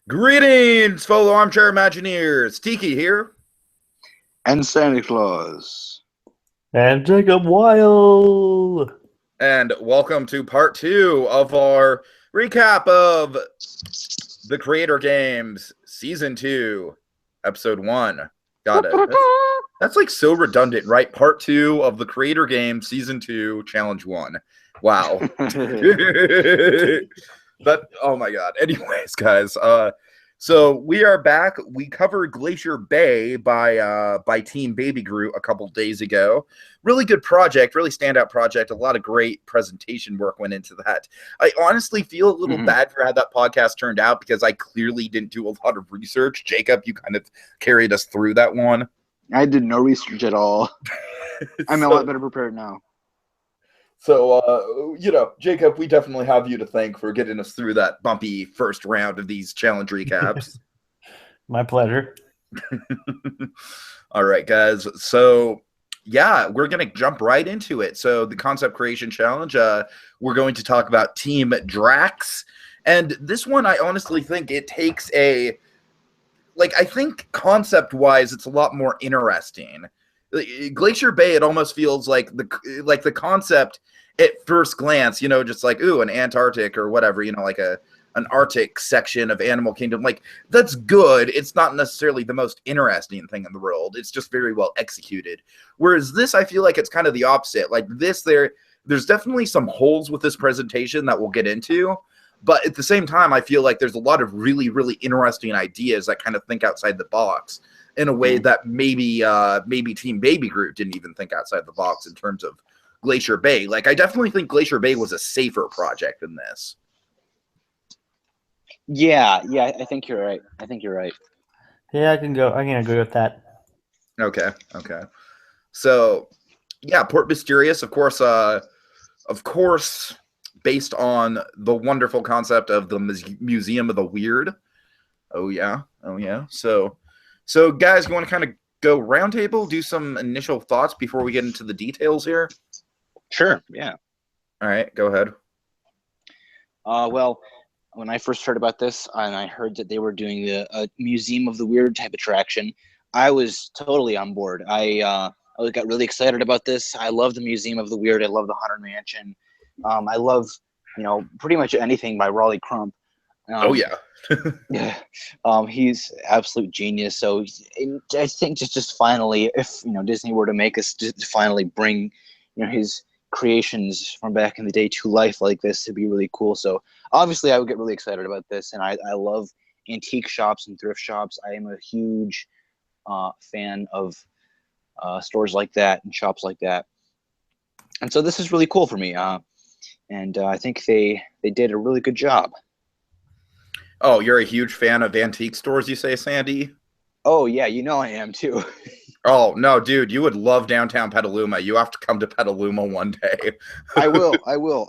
Greetings, fellow armchair Imagineers. Tiki here. And SandyClaws. And Jacob Wile. And welcome to part 2 of our recap of the Creator Games Season 2, Episode 1. Got it. That's like so redundant, right? Part 2 of the Creator Games Season 2, Challenge 1. Wow. But oh my god. Anyways, guys, so we are back. We covered Glacier Bay by Team Baby Groot a couple days ago. Really good project, really standout project. A lot of great presentation work went into that. I honestly feel a little bad for how that podcast turned out because I clearly didn't do a lot of research. Jacob, you kind of carried us through that one. I did no research at all. I'm a lot better prepared now. So, Jacob, we definitely have you to thank for getting us through that bumpy first round of these challenge recaps. My pleasure. All right, guys. So, yeah, we're going to jump right into it. So, the Concept Creation Challenge, we're going to talk about Team Drax. And this one, I honestly think it takes I think concept-wise, it's a lot more interesting. Glacier Bay, it almost feels like the concept at first glance, just like, ooh, an Antarctic or whatever, like an Arctic section of Animal Kingdom. Like, that's good. It's not necessarily the most interesting thing in the world. It's just very well executed. Whereas this, I feel like it's kind of the opposite. Like this, there's definitely some holes with this presentation that we'll get into. But at the same time, I feel like there's a lot of really, really interesting ideas that kind of think outside the box in a way that maybe Team Baby Groot didn't even think outside the box in terms of Glacier Bay. Like, I definitely think Glacier Bay was a safer project than this. Yeah, I think you're right. Yeah, I can agree with that. Okay. So, yeah, Port Mysterious, of course, based on the wonderful concept of the Museum of the Weird. Oh yeah. So, guys, you want to kind of go roundtable, do some initial thoughts before we get into the details here? Sure, yeah. All right, go ahead. Well, when I first heard about this and I heard that they were doing a Museum of the Weird type attraction, I was totally on board. I got really excited about this. I love the Museum of the Weird. I love the Haunted Mansion. I love, pretty much anything by Raleigh Crump. Oh yeah. Yeah, he's absolute genius. So I think just finally, if Disney were to make us just finally bring his creations from back in the day to life like this, it'd be really cool. So obviously I would get really excited about this, and I love antique shops and thrift shops. I am a huge fan of stores like that and shops like that, and so this is really cool for me. And I think they did a really good job. Oh, you're a huge fan of antique stores, you say, Sandy? Oh, yeah, I am, too. Oh, no, dude, you would love downtown Petaluma. You have to come to Petaluma one day. I will. I will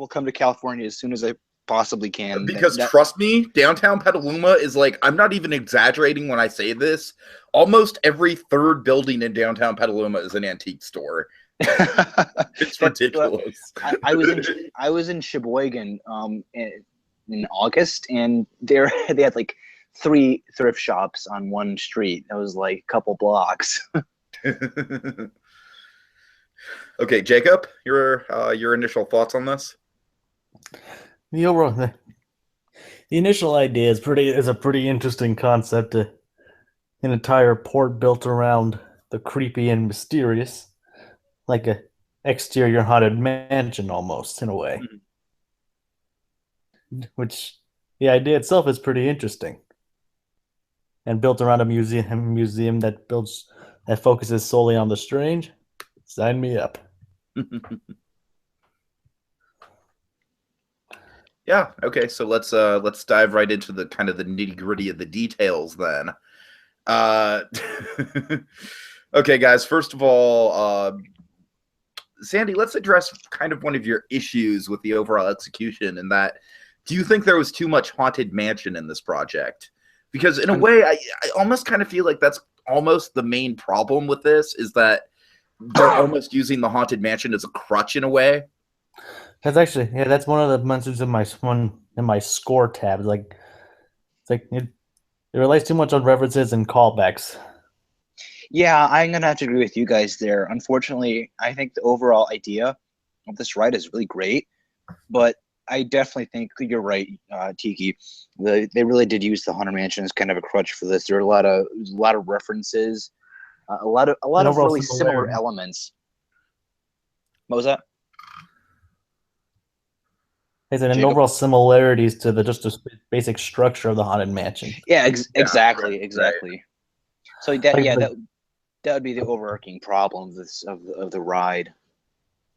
come to California as soon as I possibly can. Because trust me, downtown Petaluma is like, I'm not even exaggerating when I say this, almost every third building in downtown Petaluma is an antique store. It's ridiculous. I was in Sheboygan in August, and they had like 3 thrift shops on one street. That was like a couple blocks. Okay, Jacob, your initial thoughts on this? The initial idea is a pretty interesting concept. An entire port built around the creepy and mysterious, like a exterior haunted mansion almost, in a way. Mm-hmm. Which the idea itself is pretty interesting, and built around a museum that focuses solely on the strange. Sign me up. Yeah. Okay. So let's dive right into the kind of the nitty-gritty of the details then. Okay, guys. First of all, Sandy, let's address kind of one of your issues with the overall execution, and that. Do you think there was too much Haunted Mansion in this project? Because in a way, I almost kind of feel like that's almost the main problem with this, is that they're almost using the Haunted Mansion as a crutch in a way. that's one of the mentions in my score tab. It relies too much on references and callbacks. Yeah, I'm gonna have to agree with you guys there. Unfortunately, I think the overall idea of this ride is really great, but I definitely think you're right, Tiki. They really did use the Haunted Mansion as kind of a crutch for this. There are a lot of references, a lot And of overall really similar similarity. elements. What was that? And Jacob? overall similarities to the basic structure of the Haunted Mansion. Yeah, Yeah, exactly, right. exactly. So that Like yeah, like that would be the overarching problem of this of the ride.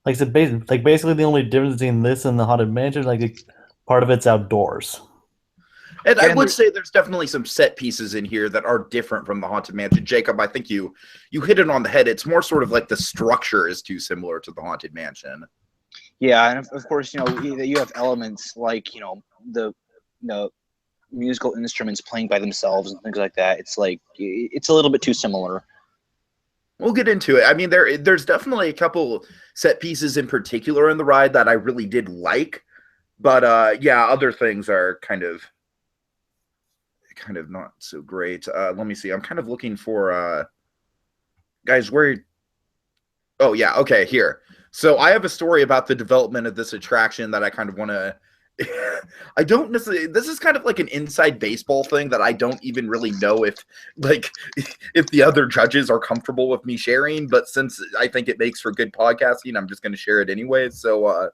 like I said, basically the only difference between this and the Haunted Mansion, part of it's outdoors. And I Yeah, and would there, say there's definitely some set pieces in here that are different from the Haunted Mansion. Jacob, I think you hit it on the head. It's more sort of like the structure is too similar to the Haunted Mansion. yeah, and of course, you have elements like the musical instruments playing by themselves and things like that. It's like it's a little bit too similar. We'll get into it. I mean, there's definitely a couple set pieces in particular in the ride that I really did like, but yeah, other things are kind of not so great. Let me see. I'm kind of looking for guys where. Oh yeah, okay. Here. So I have a story about the development of this attraction that I kind of want to. I don't necessarily. This is kind of like an inside baseball thing that I don't even really know like, if the other judges are comfortable with me sharing. But since I think it makes for good podcasting, I'm just going to share it anyways. So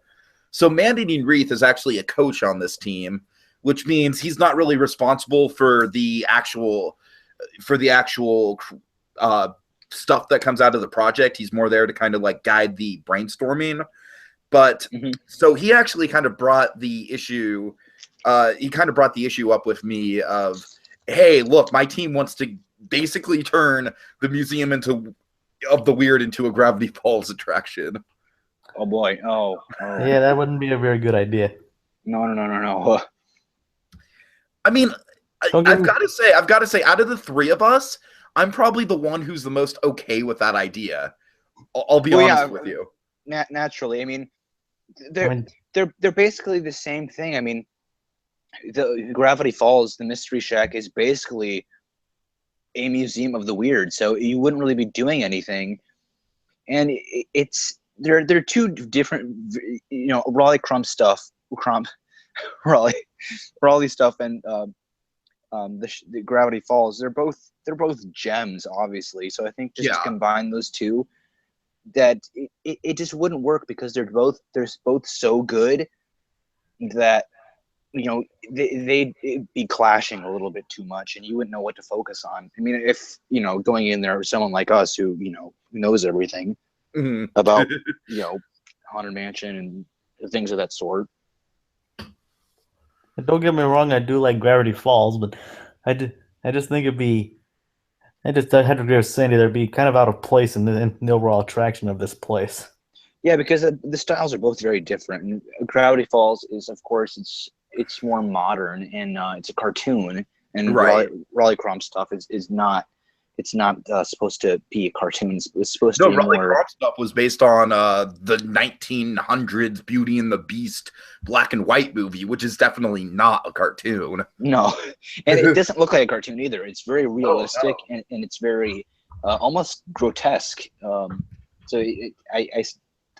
Man-Eating Wreath is actually a coach on this team, which means he's not really responsible for the actual stuff that comes out of the project. He's more there to kind of like guide the brainstorming. But Mm-hmm. so he actually kind of brought the issue. He kind of brought the issue up with me of, hey, look, my team wants to basically turn the Museum of the Weird into a Gravity Falls attraction. Oh boy! Oh. Yeah, that wouldn't be a very good idea. No. I mean, Don't get I've me. got to say, out of the three of us, I'm probably the one who's the most okay with that idea. I'll be Well, honest yeah, with you. naturally. I mean, I they're mean, they're basically the same thing. I mean, the Gravity Falls, the Mystery Shack, is basically a museum of the weird. So you wouldn't really be doing anything, and it's they're two different. Raleigh Crump stuff, Crump, Raleigh, Raleigh stuff, and the Gravity Falls. They're both gems, obviously. So I think just to Yeah. combine those two, that it just wouldn't work because they're both so good that they'd be clashing a little bit too much, and you wouldn't know what to focus on. I mean, if going in there, someone like us who knows everything Mhm. about Haunted Mansion and things of that sort. don't get me wrong. I do like Gravity Falls, but I just think I had to agree with Sandy. There'd be kind of out of place in the overall attraction of this place. Yeah, because the styles are both very different. And Gravity Falls is, of course, it's more modern and it's a cartoon. And Right. Raleigh Crump stuff is not. It's not supposed to be a cartoon. It's supposed No, to be Raleigh more. Crop stuff was based on the 1900s Beauty and the Beast black and white movie, which is definitely not a cartoon. No, and it doesn't look like a cartoon either. It's very realistic no. and it's very almost grotesque. So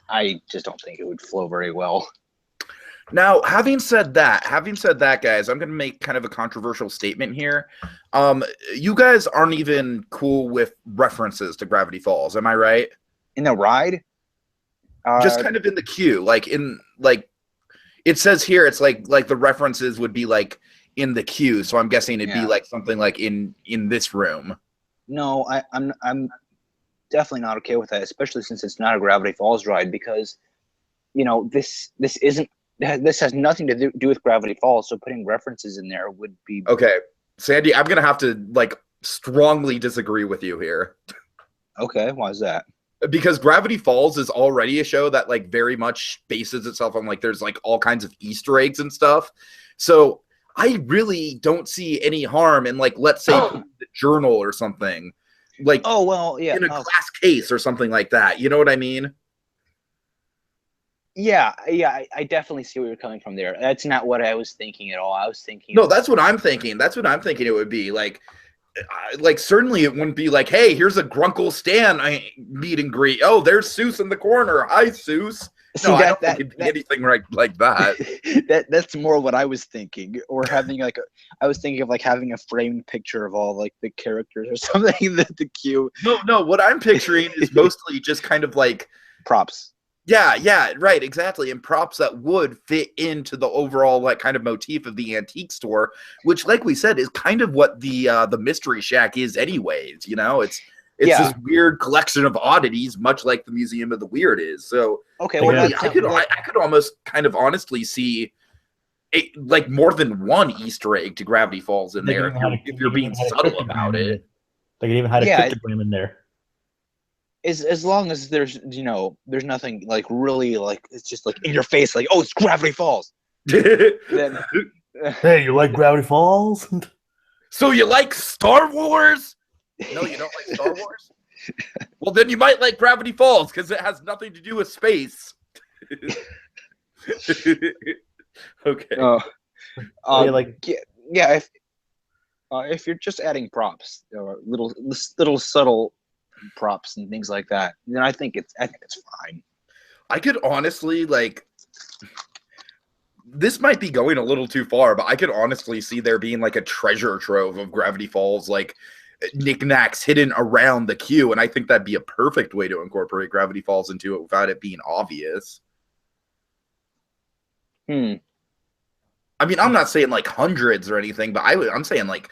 I just don't think it would flow very well. Now, having said that, guys, I'm going to make kind of a controversial statement here. You guys aren't even cool with references to Gravity Falls, am I right? In the ride, Just kind of in the queue, like it says here, it's like the references would be like in the queue. So I'm guessing it'd be Yeah. like something like in this room. no, I'm definitely not okay with that, especially since it's not a Gravity Falls ride because this has nothing to do with Gravity Falls. So putting references in there would be Okay, Sandy, I'm gonna have to like strongly disagree with you here. okay. Why is that? Because Gravity Falls is already a show that like very much bases itself on like there's like all kinds of Easter eggs and stuff. So I really don't see any harm in like, let's say the journal or something, like Oh well, yeah. in a glass case or something like that. You know what I mean? Yeah, I definitely see where you're coming from there. That's not what I was thinking at all. I was thinking No, that's what I'm thinking. That's what I'm thinking it would be. Like certainly it wouldn't be like, hey, here's a Grunkle Stan meet and greet. Oh, there's Seuss in the corner. Hi, Seuss. see No, I that don't think it'd be anything like that. that's more what I was thinking, or having like I was thinking of like having a framed picture of all like the characters or something that the queue No, what I'm picturing is mostly just kind of like props. yeah, right, exactly. And props that would fit into the overall like kind of motif of the antique store, which, like we said, is kind of what the Mystery Shack is, anyways. It's this weird collection of oddities, much like the Museum of the Weird is. So Okay, well, really, I could almost kind of honestly see like more than one Easter egg to Gravity Falls in there if you're being subtle about it. They could even have a cryptogram in there. As long as there's there's nothing like really like it's just like in your face like, oh, it's Gravity Falls. Then hey, you like Gravity Falls? So you like Star Wars? No, you don't like Star Wars? Well, then you might like Gravity Falls because it has nothing to do with space. Okay. If you're just adding props or little subtle props and things like that, then I think it's fine. I could honestly this might be going a little too far, but I could honestly see there being like a treasure trove of Gravity Falls, like knickknacks hidden around the queue, and I think that'd be a perfect way to incorporate Gravity Falls into it without it being obvious. I mean, I'm not saying like hundreds or anything, but I'm saying like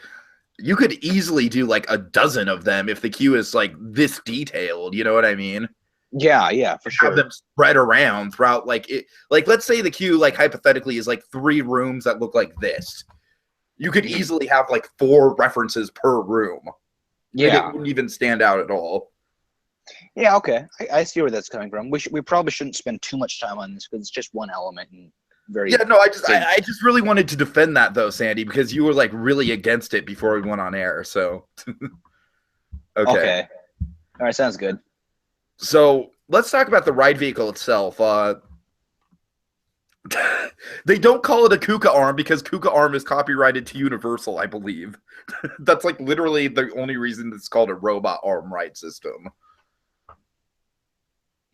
you could easily do like a dozen of them if the queue is like this detailed. You know what I mean? Yeah, for sure. Have them spread around throughout like it. Like let's say the queue like hypothetically is like 3 rooms that look like this. You could easily have like 4 references per room. Yeah, like, it wouldn't even stand out at all. Yeah, okay, I see where that's coming from. We probably shouldn't spend too much time on this because it's just one element and very. Yeah, no, I just really wanted to defend that though, Sandy, because you were like really against it before we went on air. So, okay, all right, sounds good. So let's talk about the ride vehicle itself. They don't call it a Kuka arm because Kuka arm is copyrighted to Universal, I believe. That's like literally the only reason it's called a robot arm ride system.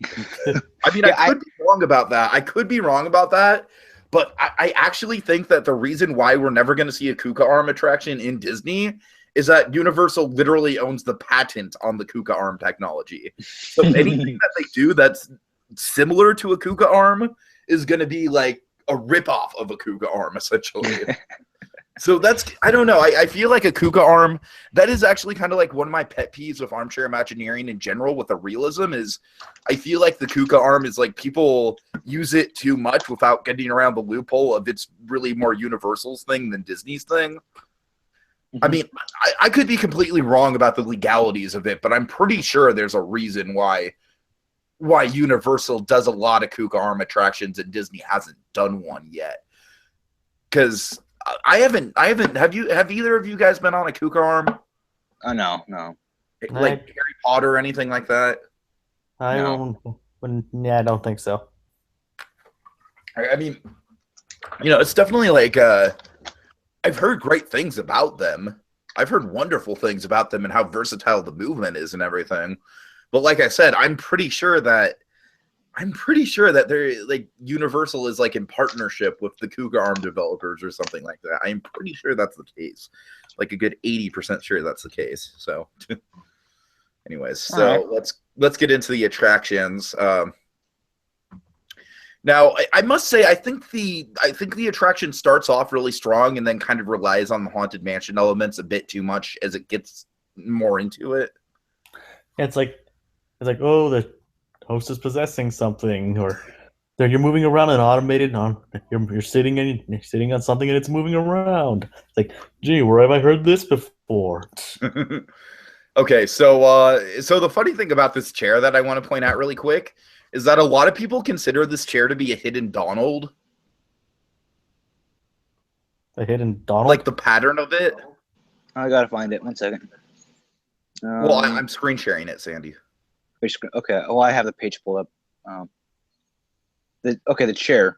I mean, I could be wrong about that. But I actually think that the reason why we're never going to see a Kuka arm attraction in Disney is that Universal literally owns the patent on the Kuka arm technology. So anything that they do that's similar to a Kuka arm is going to be like a ripoff of a Kuka arm, essentially. So I don't know. I feel like a Kuka arm, that is actually kind of like one of my pet peeves with armchair Imagineering in general with the realism is I feel like the Kuka arm is like people use it too much without getting around the loophole of it's really more Universal's thing than Disney's thing. I mean, I could be completely wrong about the legalities of it, but I'm pretty sure there's a reason why Universal does a lot of Kuka arm attractions and Disney hasn't done one yet. Because I haven't. Have either of you guys been on a Kuka arm? No. Like Harry Potter or anything like that? I don't think so. I mean, it's definitely like I've heard great things about them. I've heard wonderful things about them and how versatile the movement is and everything. But like I said, I'm pretty sure that they're like Universal is like in partnership with the Kuka arm developers or something like that. I'm pretty sure that's the case. Like a good 80% sure that's the case. So anyways, so let's get into the attractions. Now, I must say, I think the attraction starts off really strong and then kind of relies on the Haunted Mansion elements a bit too much as it gets more into it. Yeah, it's like, oh, the host is possessing something, or you're moving around an automated. You're sitting on something and it's moving around. It's like, gee, where have I heard this before? Okay, so the funny thing about this chair that I want to point out really quick is that a lot of people consider this chair to be a hidden Donald. A hidden Donald? Like the pattern of it. I gotta find it. 1 second. Well, I'm screen sharing it, Sandy. Okay. Oh, I have the page pulled up. The chair.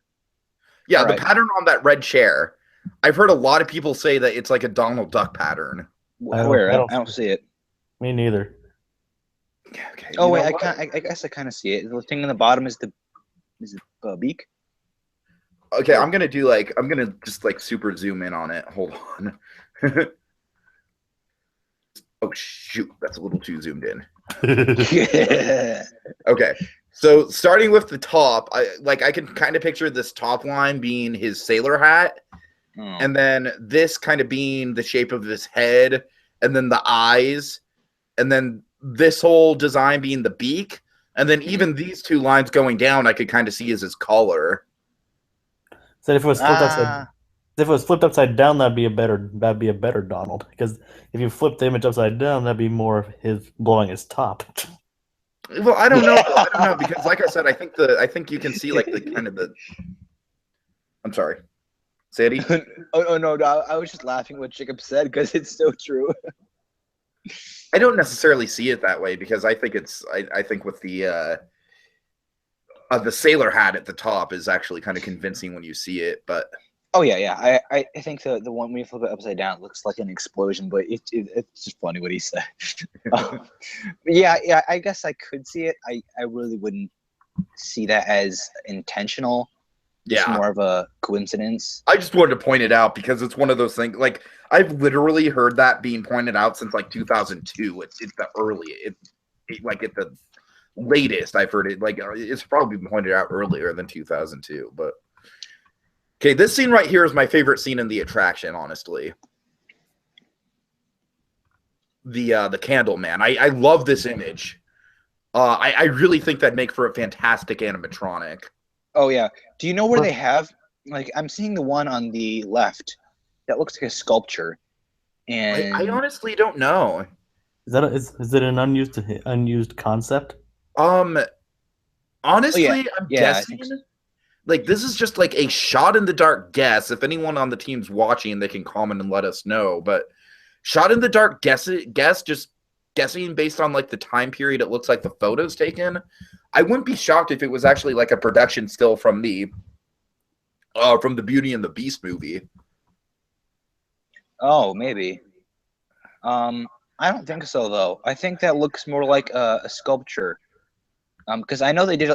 Yeah, All the right. pattern on that red chair. I've heard a lot of people say that it's like a Donald Duck pattern. Where? I don't see it. Me neither. Okay. Oh wait, I guess I kind of see it. The thing in the bottom is the beak. Okay, I'm gonna just like super zoom in on it. Hold on. Oh shoot, that's a little too zoomed in. Yeah. Okay, so starting with the top, I can kind of picture this top line being his sailor hat, and then this kind of being the shape of his head, and then the eyes, and then this whole design being the beak, and then even these two lines going down, I could kind of see as his collar. So if it was flipped upside down, that'd be a better Donald. Because if you flip the image upside down, that'd be more of his blowing his top. Well, I don't know. I don't know because, like I said, I think you can see like the kind of the. I'm sorry, Sandy. Oh no, I was just laughing what Jacob said because it's so true. I don't necessarily see it that way because I think I think with the sailor hat at the top is actually kind of convincing when you see it, but. Oh yeah. I think the one when you flip it upside down, it looks like an explosion, but it's just funny what he said. Yeah. I guess I could see it. I really wouldn't see that as intentional. It's more of a coincidence. I just wanted to point it out because it's one of those things. Like I've literally heard that being pointed out since like 2002. It's the early, like at the latest I've heard it. Like it's probably been pointed out earlier than 2002. But okay, this scene right here is my favorite scene in the attraction. Honestly, the candle man. I love this image. I really think that'd make for a fantastic animatronic. Oh yeah. Do you know where they have? Like I'm seeing the one on the left that looks like a sculpture, and I honestly don't know. Is it an unused concept? Honestly, I'm guessing. Like this is just like a shot in the dark guess. If anyone on the team's watching, they can comment and let us know. But shot in the dark guess, just guessing based on like the time period it looks like the photos taken. I wouldn't be shocked if it was actually like a production still from the Beauty and the Beast movie. Oh, maybe. I don't think so though. I think that looks more like a sculpture. Because I know they did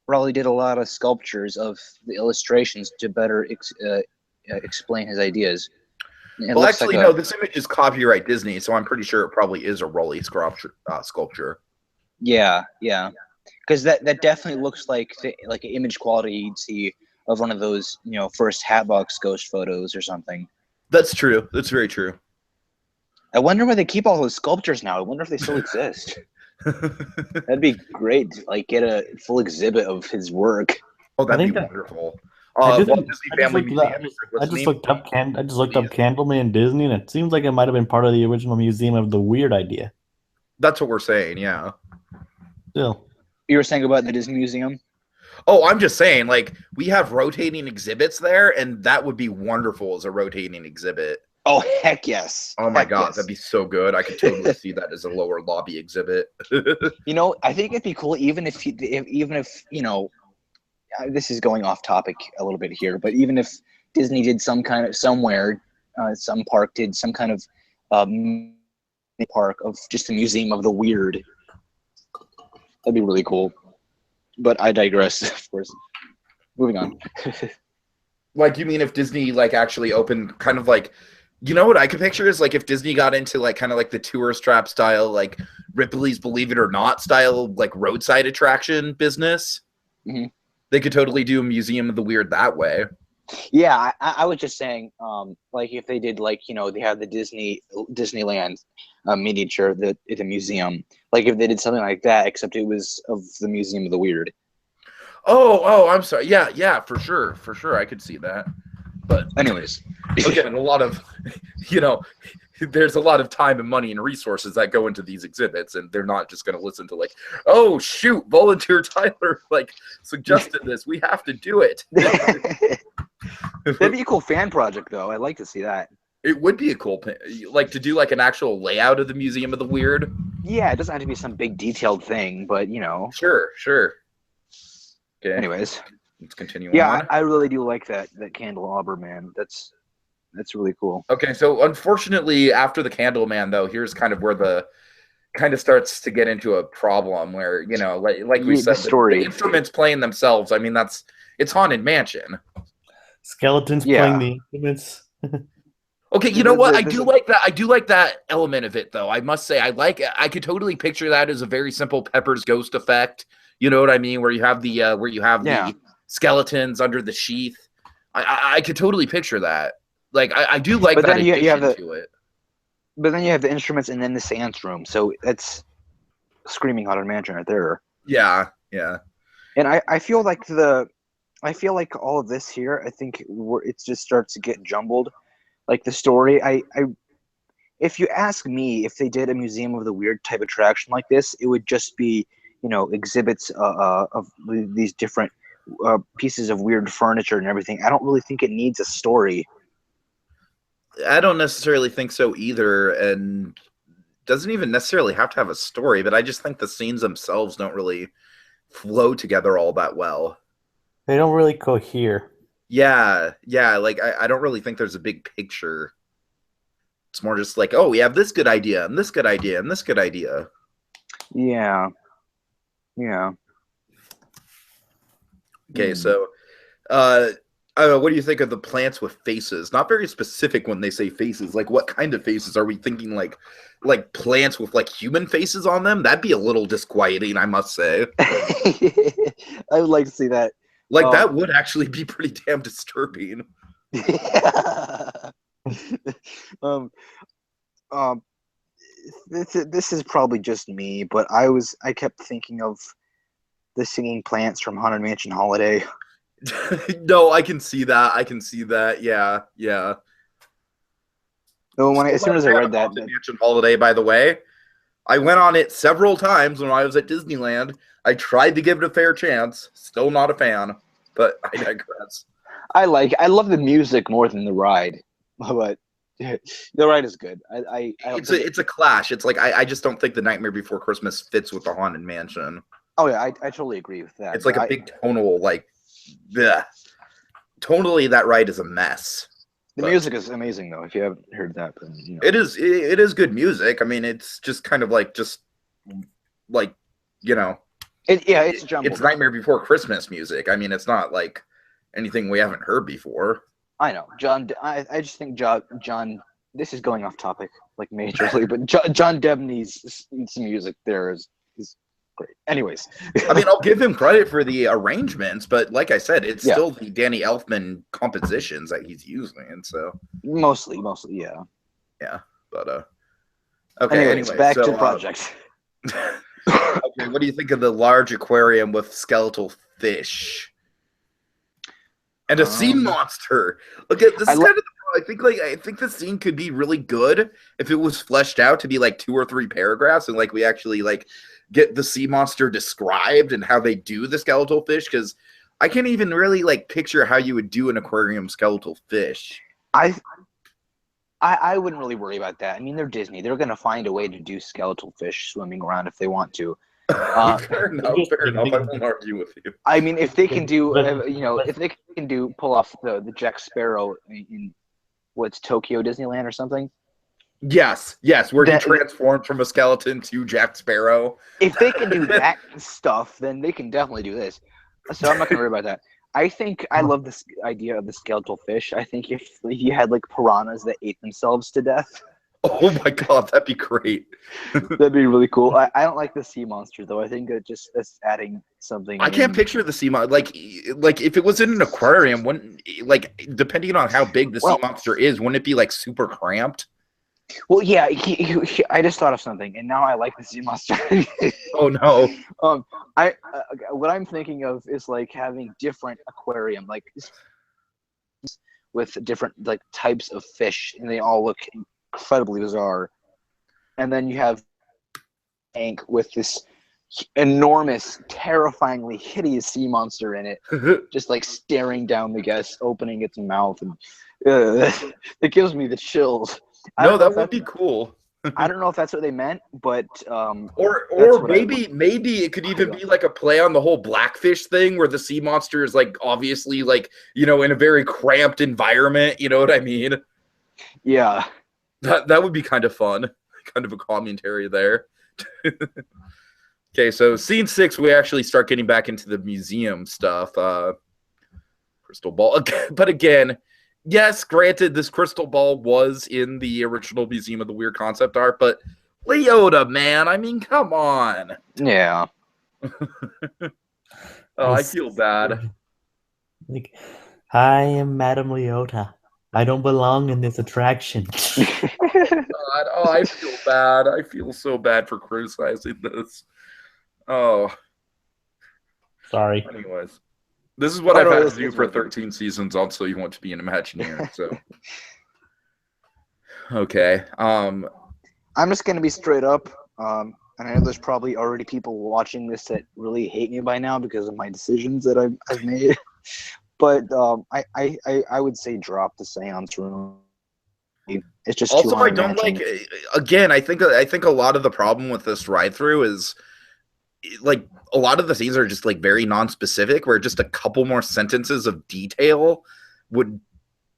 probably did a lot of sculptures of the illustrations to better explain his ideas. Well, actually, no. This image is copyright Disney, so I'm pretty sure it probably is a Rolly sculpture. Yeah. Because that definitely looks like an image quality you'd see of one of those, first Hatbox Ghost photos or something. That's true. That's very true. I wonder where they keep all those sculptures now. I wonder if they still exist. That'd be great to get a full exhibit of his work. Oh, that'd be wonderful. I just looked up Candleman Disney, and it seems like it might have been part of the original Museum of the Weird idea. That's what we're saying, yeah. Still. You were saying about the Disney Museum? Oh, I'm just saying, we have rotating exhibits there, and that would be wonderful as a rotating exhibit. Oh, heck yes. Oh, my God, that'd be so good. I could totally see that as a lower lobby exhibit. I think it'd be cool even if this is going off topic a little bit here, but even if Disney did some park did some kind of park of just a museum of the weird, that'd be really cool. But I digress, of course. Moving on. You mean if Disney actually opened kind of what I could picture is if Disney got into kind of the tourist trap style, Ripley's Believe It or Not style, roadside attraction business. Mm-hmm. They could totally do a Museum of the Weird that way. Yeah, I was just saying, if they did, they have the Disneyland miniature at the museum. If they did something like that, except it was of the Museum of the Weird. Oh, I'm sorry. Yeah, for sure, I could see that. But anyways, again, a lot of, there's a lot of time and money and resources that go into these exhibits, and they're not just going to listen to oh shoot, Volunteer Tyler suggested this, we have to do it. That'd be a cool fan project, though. I'd like to see that. It would be a cool, to do an actual layout of the Museum of the Weird. Yeah, it doesn't have to be some big detailed thing, but Sure. Okay. Anyways, Let's continue yeah, on. I really do like that candelabra, man. That's really cool. Okay, so unfortunately, after the candle man, though, here's kind of where the kind of starts to get into a problem where, you know, like we Yeah, the said, the story. instruments playing themselves. I mean, it's Haunted Mansion. Skeletons Yeah. playing the instruments. Okay, you know what? I This do is- like that. I do like that element of it, though. I must say, I could totally picture that as a very simple Pepper's Ghost effect. You know what I mean? Where you have the Yeah. the skeletons under the sheath. I could totally picture that. Like, I do like But that then you addition have to it. But then you have the instruments and then the seance room. So that's screaming Haunted Mansion right there. Yeah, yeah. And I feel like all of this here, I think it just starts to get jumbled. Like the story, if you ask me if they did a Museum of the Weird type attraction like this, it would just be, you know, exhibits of these different pieces of weird furniture and everything. I don't really think it needs a story. I don't necessarily think so either, and doesn't even necessarily have to have a story, but I just think the scenes themselves don't really flow together all that well. They don't really cohere. Yeah, like I don't really think there's a big picture. It's more just like, oh, we have this good idea, and this good idea, and this good idea. Yeah. Okay, so I don't know, what do you think of the plants with faces? Not very specific when they say faces. Like, what kind of faces are we thinking? Like plants with like human faces on them? That'd be a little disquieting, I must say. I would like to see that. Like, that would actually be pretty damn disturbing. Yeah. This is probably just me, but I kept thinking of the singing plants from Haunted Mansion Holiday. No, I can see that. Yeah. No, as soon as I read that, Mansion Holiday, by the way, I went on it several times when I was at Disneyland. I tried to give it a fair chance. Still not a fan, but I digress. I love the music more than the ride, but the ride is good. It's a clash. It's like I just don't think the Nightmare Before Christmas fits with the Haunted Mansion. Oh yeah, I totally agree with that. It's like a big tonal, like, bleh. Tonally, that ride is a mess. The music is amazing though. If you haven't heard that, then, you know. It is good music. I mean, it's just kind of like you know, it's jumbled. It's Nightmare Before Christmas music. I mean, it's not like anything we haven't heard before. I know, John. I just think John. This is going off topic, like majorly, but John Debney's music there is great. Anyways, I mean, I'll give him credit for the arrangements, but like I said, it's still the Danny Elfman compositions that he's using, and so mostly, yeah. But okay. Anyways, back to the project. Okay, what do you think of the large aquarium with skeletal fish and a sea monster? Okay, this is kind of I think the scene could be really good if it was fleshed out to be like 2 or 3 paragraphs, and like we actually like get the sea monster described and how they do the skeletal fish, because I can't even really like picture how you would do an aquarium skeletal fish. I wouldn't really worry about that. I mean, they're Disney. They're going to find a way to do skeletal fish swimming around if they want to. Fair enough. I won't argue with you. I mean, if they can do, if they can pull off the Jack Sparrow in what's Tokyo Disneyland or something. Yes, where he transformed from a skeleton to Jack Sparrow. If they can do that stuff, then they can definitely do this. So I'm not going to worry about that. I think I love this idea of the skeletal fish. I think if you had like piranhas that ate themselves to death. Oh my god, that'd be great. That'd be really cool. I don't like the sea monster though. I think that's adding something. I can't picture the sea monster like if it was in an aquarium, wouldn't like depending on how big the sea monster is, wouldn't it be like super cramped? Well, yeah. I just thought of something, and now I like the sea monster. Oh no. What I'm thinking of is like having different aquarium, like with different like types of fish, and they all look incredibly bizarre. And then you have tank with this enormous, terrifyingly hideous sea monster in it, just like staring down the guests, opening its mouth, and it gives me the chills. No, that would be cool. I don't know if that's what they meant, but Or maybe it could even be like a play on the whole blackfish thing, where the sea monster is like obviously like, you know, in a very cramped environment. You know what I mean? Yeah. That would be kind of fun, kind of a commentary there. Okay, so scene 6, we actually start getting back into the museum stuff. Crystal ball, but again, yes, granted, this crystal ball was in the original Museum of the Weird concept art, but Leota, man, I mean, come on. Yeah. I feel bad. Like, I am Madame Leota. I don't belong in this attraction. God, I feel bad. I feel so bad for criticizing this. Oh. Sorry. Anyways. This is what I've had to do for 13 seasons. Also, you want to be an Imagineer. So, okay. I'm just gonna be straight up. And I know there's probably already people watching this that really hate me by now because of my decisions that I've made. But I would say drop the seance room. It's just also, too I don't like. Again, I think a lot of the problem with this ride through is, like, a lot of the scenes are just like very non-specific, where just a couple more sentences of detail would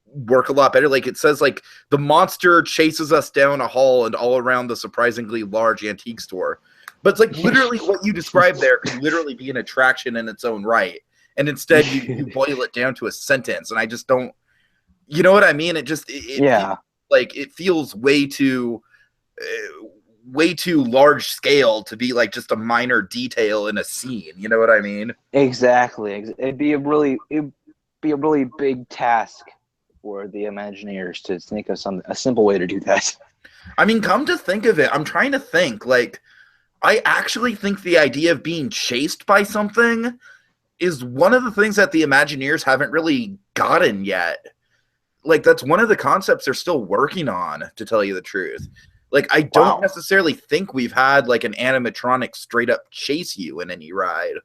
work a lot better. Like, it says, like, the monster chases us down a hall and all around the surprisingly large antique store. But it's like literally what you described there could literally be an attraction in its own right. And instead you boil it down to a sentence. And I just don't, you know what I mean? It just, it feels way too large scale to be like just a minor detail in a scene. You know what I mean? Exactly. It'd be a really big task for the Imagineers to think of a simple way to do that. I mean, come to think of it, I'm trying to think, like, I actually think the idea of being chased by something is one of the things that the Imagineers haven't really gotten yet. Like, that's one of the concepts they're still working on, to tell you the truth. Like, I don't necessarily think we've had, like, an animatronic straight up chase you in any ride.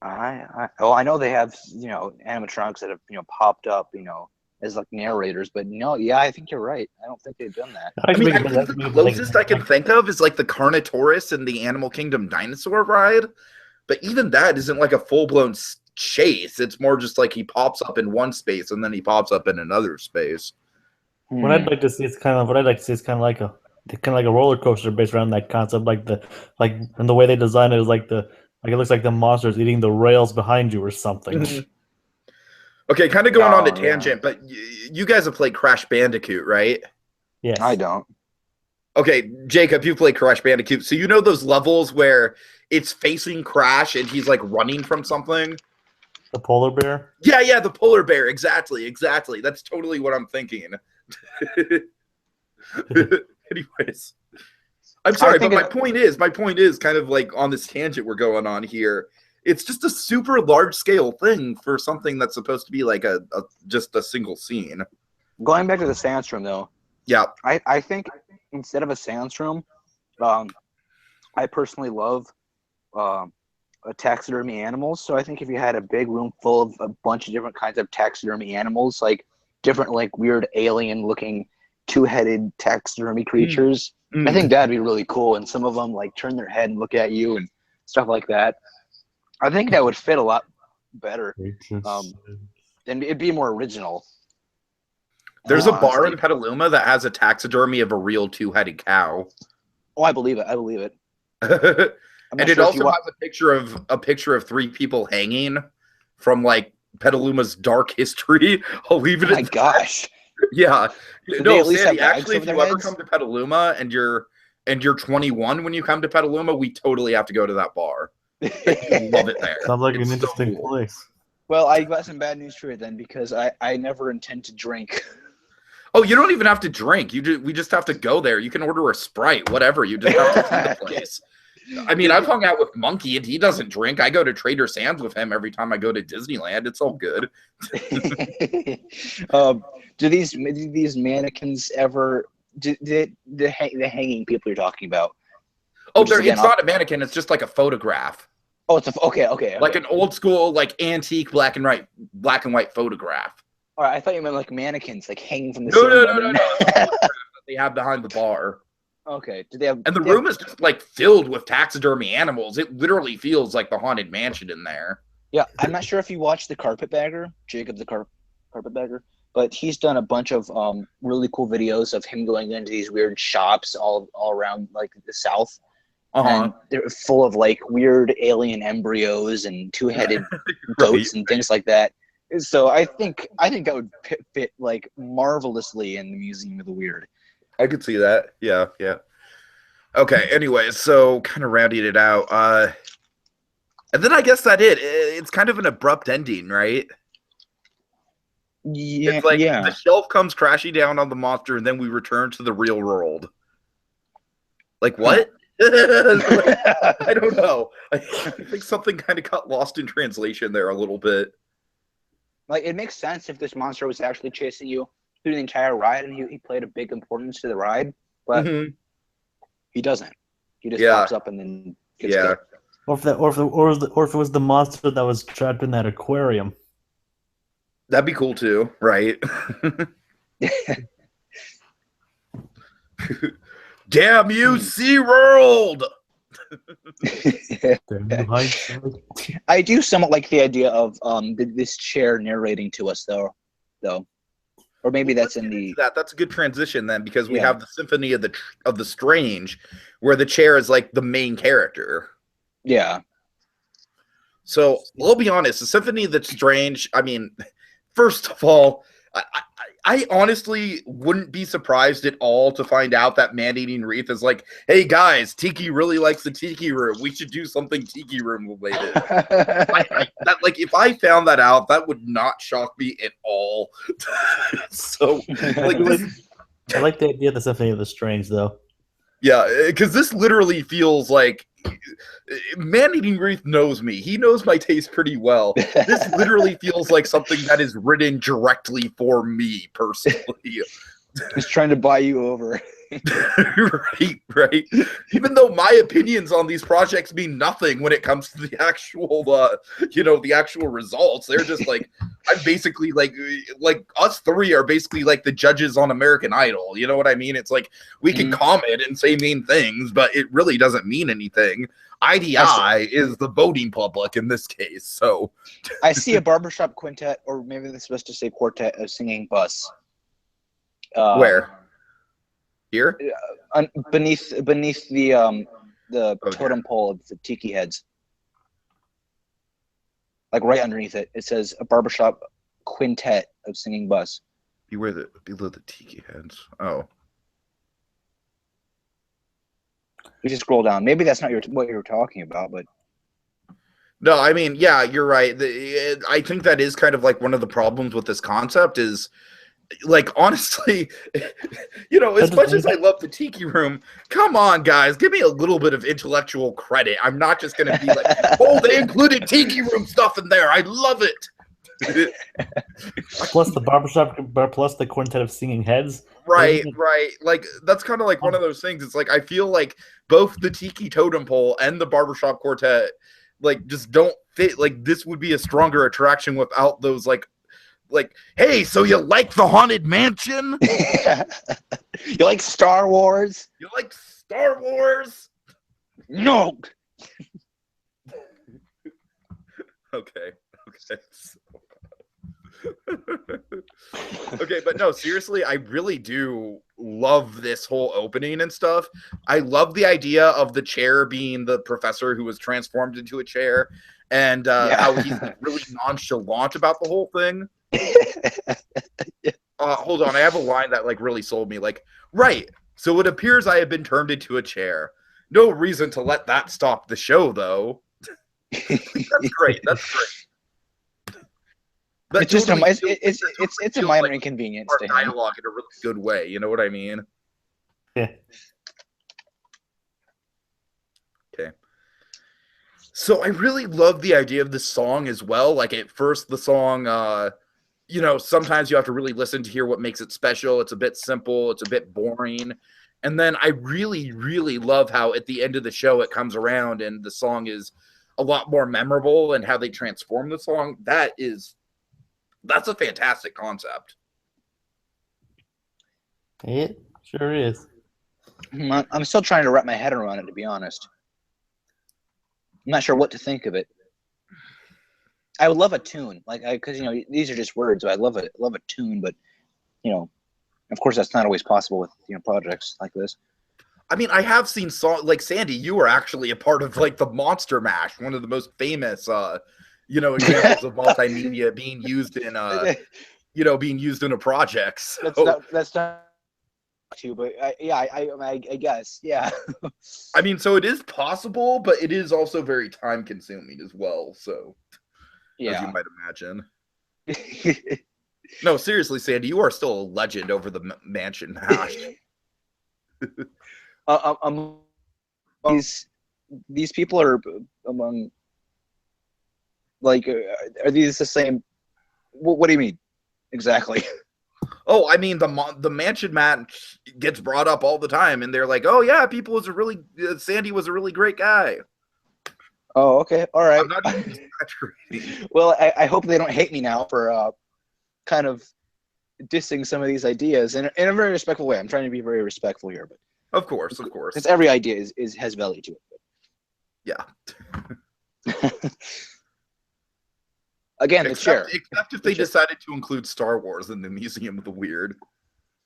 I know they have, you know, animatronics that have, you know, popped up, you know, as like narrators, but no, yeah, I think you're right. I don't think they've done that. I mean, I think the closest I can think of is like the Carnotaurus in the Animal Kingdom dinosaur ride, but even that isn't like a full-blown chase. It's more just like he pops up in one space and then he pops up in another space. What I'd like to see is kind of like a roller coaster based around that concept, and the way they design it is like it looks like the monster's eating the rails behind you or something. Okay, kind of going on a tangent, but you guys have played Crash Bandicoot, right? Yes. I don't. Okay, Jacob, you played Crash Bandicoot, so you know those levels where it's facing Crash and he's like running from something? The polar bear? Yeah, the polar bear. Exactly. That's totally what I'm thinking. Anyways. I'm sorry, but my point is kind of like on this tangent we're going on here. It's just a super large scale thing for something that's supposed to be like just a single scene. Going back to the seance room though. Yeah. I think instead of a seance room, I personally love taxidermy animals. So I think if you had a big room full of a bunch of different kinds of taxidermy animals, like different like weird alien looking two-headed taxidermy creatures, I think that'd be really cool. And some of them like turn their head and look at you and stuff like that. I think that would fit a lot better. And it'd be more original. There's a bar in Petaluma that has a taxidermy of a real two-headed cow. Oh, I believe it. And it also has a picture of 3 people hanging from like Petaluma's dark history. I'll leave it. Oh my gosh. Yeah. No, Sandy, actually, if you ever come to Petaluma and you're 21 when you come to Petaluma, we totally have to go to that bar. I love it there. Sounds like an interesting place. Well, I got some bad news for you then, because I never intend to drink. Oh, you don't even have to drink. We just have to go there. You can order a Sprite, whatever. You just have to see the place. I mean, I've hung out with Monkey, and he doesn't drink. I go to Trader Sam's with him every time I go to Disneyland. It's all good. Do these mannequins ever? The hanging people you're talking about? Oh, it's not a mannequin. It's just like a photograph. Oh, it's okay. Like an old school, like antique black and white photograph. All right, I thought you meant like mannequins, like hanging from the ceiling. No. they have behind the bar. Okay. Do they have? And the room is just like filled with taxidermy animals. It literally feels like the Haunted Mansion in there. Yeah, I'm not sure if you watched the Carpetbagger, Jacob the Carpetbagger, but he's done a bunch of really cool videos of him going into these weird shops all around like the South. And they're full of like weird alien embryos and two-headed goats and things like that. So I think that would fit like marvelously in the Museum of the Weird. I could see that. Yeah. Okay. Anyway, so kind of rounding it out. And then I guess it's kind of an abrupt ending, right? Yeah. It's like the shelf comes crashing down on the monster, and then we return to the real world. Like what? I don't know. I think something kind of got lost in translation there a little bit. Like, it makes sense if this monster was actually chasing you through the entire ride, and he played a big importance to the ride, but he doesn't. He just pops up and then gets killed. Or if it was the monster that was trapped in that aquarium. That'd be cool too, right? Damn you, SeaWorld! I do somewhat like the idea of this chair narrating to us, though. Or maybe that's in the that's a good transition then, because we have the Symphony of the Strange, where the chair is like the main character. Yeah. So I'll be honest, the Symphony of the Strange. I mean, first of all, I honestly wouldn't be surprised at all to find out that Man-Eating Wreath is like, hey guys, Tiki really likes the Tiki Room. We should do something Tiki Room related. Like, if I found that out, that would not shock me at all. So, like, I like the idea of the Symphony of the Strange, though. Yeah, because this literally feels like Man-Eating Wreath knows me. He knows my taste pretty well. This literally feels like something that is written directly for me personally. He's trying to buy you over. right. Even though my opinions on these projects mean nothing when it comes to the actual, the actual results. They're just like, I'm basically like us three are basically like the judges on American Idol. You know what I mean? It's like we can comment and say mean things, but it really doesn't mean anything. IDI is the voting public in this case. So I see a barbershop quintet, or maybe they're supposed to say quartet, of singing bus. Where? Here? Beneath the totem pole of the Tiki heads. Like right underneath it. It says a barbershop quintet of singing bus. Below the Tiki heads. Oh. You just scroll down. Maybe that's not what you were talking about, but no, I mean, yeah, you're right. I think that is kind of like one of the problems with this concept is, like, honestly, as much as I love the Tiki Room, come on, guys, give me a little bit of intellectual credit. I'm not just going to be like, oh, they included Tiki Room stuff in there. I love it. Plus the barbershop, plus the quintet of singing heads. Right. Like, that's kind of like one of those things. It's like, I feel like both the Tiki Totem Pole and the barbershop quartet, like, just don't fit. Like, this would be a stronger attraction without those, like, hey, so you like the Haunted Mansion? You like Star Wars? You like Star Wars? No. Okay. Okay, but no, seriously, I really do love this whole opening and stuff. I love the idea of the chair being the professor who was transformed into a chair, and how he's really nonchalant about the whole thing. Hold on, I have a line that like really sold me. Like, right, so it appears I have been turned into a chair. No reason to let that stop the show, though. That's great. It's just it's a minor inconvenience to him. Dialogue in a really good way. You know what I mean? Yeah. Okay. So I really love the idea of this song as well. Like at first, the song, sometimes you have to really listen to hear what makes it special. It's a bit simple. It's a bit boring. And then I really, really love how at the end of the show it comes around and the song is a lot more memorable and how they transform the song. That's a fantastic concept. It Sure is. I'm still trying to wrap my head around it, to be honest. I'm not sure what to think of it. I would love a tune, because these are just words. So I love a tune, but of course that's not always possible with projects like this. I mean, I have seen like Sandy. You were actually a part of like the Monster Mash, one of the most famous, examples of multimedia being used in being used in a project. So. That's not too, but I guess, yeah. I mean, so it is possible, but it is also very time consuming as well. So, as you might imagine. No, seriously, Sandy, you are still a legend over the Mansion Mash. These people are among, are these the same? What do you mean exactly? Oh, I mean, the Mansion Match gets brought up all the time, and they're like, "Oh yeah, Sandy was a really great guy." Oh, okay, all right. I'm not even exaggerating. Well, I hope they don't hate me now for kind of dissing some of these ideas in a very respectful way. I'm trying to be very respectful here, but of course, since every idea has value to it. Yeah. Again, except if they decided to include Star Wars in the Museum of the Weird.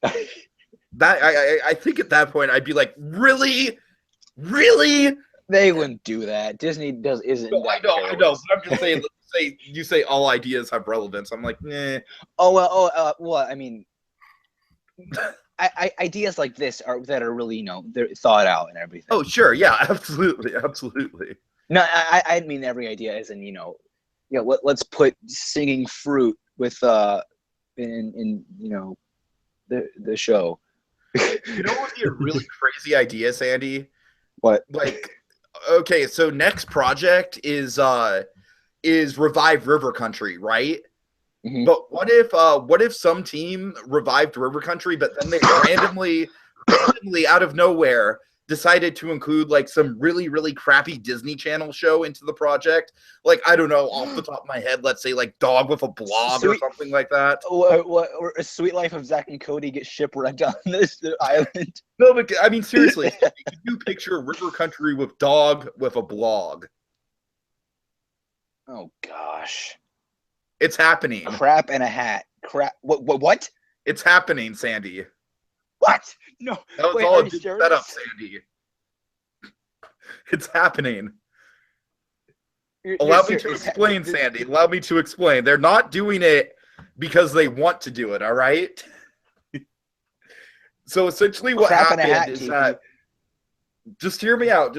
I think at that point I'd be like, really? They wouldn't do that. Disney isn't. No, I know. But I'm just saying. You say all ideas have relevance. I'm like, nah. Well. I mean, ideas like this that are really they're thought out and everything. Oh sure, yeah, absolutely. No, I mean every idea is let's put singing fruit with in the show. You know what would be a really crazy idea, Sandy? What? Okay, so next project is Revive River Country, right? Mm-hmm. But what if some team revived River Country, but then they randomly out of nowhere decided to include like some really, really crappy Disney Channel show into the project? Like, I don't know, off the top of my head, let's say like Dog with a Blog or something like that. Or A Sweet Life of Zack and Cody get shipwrecked on this island. No, but I mean, seriously, can you picture River Country with Dog with a Blog? Oh, gosh. It's happening. Crap in a hat. Crap. What? It's happening, Sandy. What? No. That was all a big setup, Sandy. It's happening. Allow me to explain, Sandy. Allow me to explain. They're not doing it because they want to do it, all right? So essentially what happened is that... Just hear me out.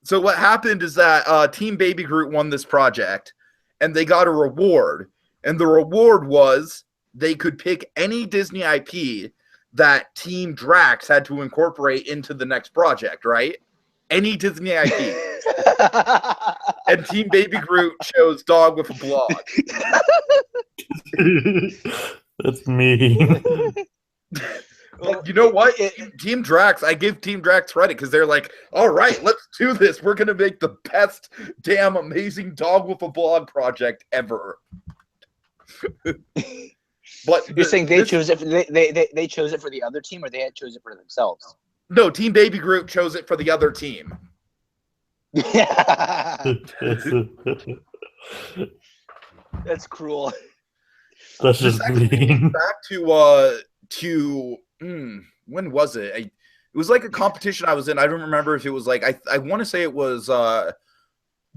So what happened is that Team Baby Groot won this project, and they got a reward. And the reward was they could pick any Disney IP that Team Drax had to incorporate into the next project, right? Any Disney IP. And Team Baby Groot chose Dog with a Blog. That's mean. But you know what? Team Drax, I give Team Drax credit because they're like, all right, let's do this. We're going to make the best damn amazing Dog with a Blog project ever. But you're saying they chose it? They chose it for the other team, or they had chose it for themselves? No, Team Baby Groot chose it for the other team. Yeah. That's cruel. That's just mean. Back to when was it? It was like a competition I was in. I don't remember if it was like I want to say it was the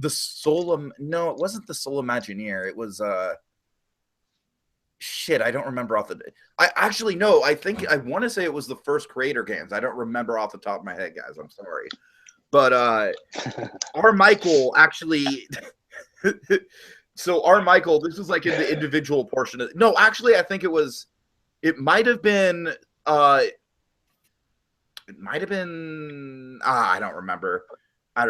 Soul. No, it wasn't the Soul Imagineer. It was shit. I don't remember off the. I actually no. I want to say it was the first Creator Games. I don't remember off the top of my head, guys. I'm sorry, but our Michael actually. So our Michael, this was like in the individual portion of. No, actually, I think it was. It might have been. I don't remember. I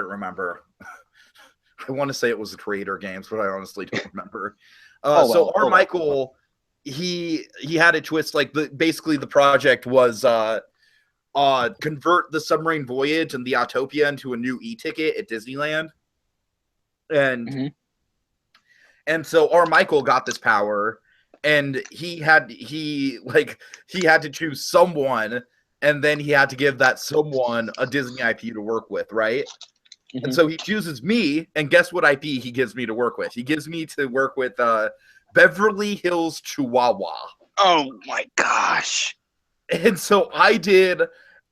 want to say it was the Creator Games, but I honestly don't remember. So our Michael, he had a twist. Like basically the project was convert the Submarine Voyage and the Autopia into a new e-ticket at Disneyland, and so our Michael got this power. and he had to choose someone, and then he had to give that someone a Disney IP to work with, right? And so he chooses me, and guess what IP he gives me to work with? He gives me to work with Beverly Hills Chihuahua. Oh my gosh. And so I did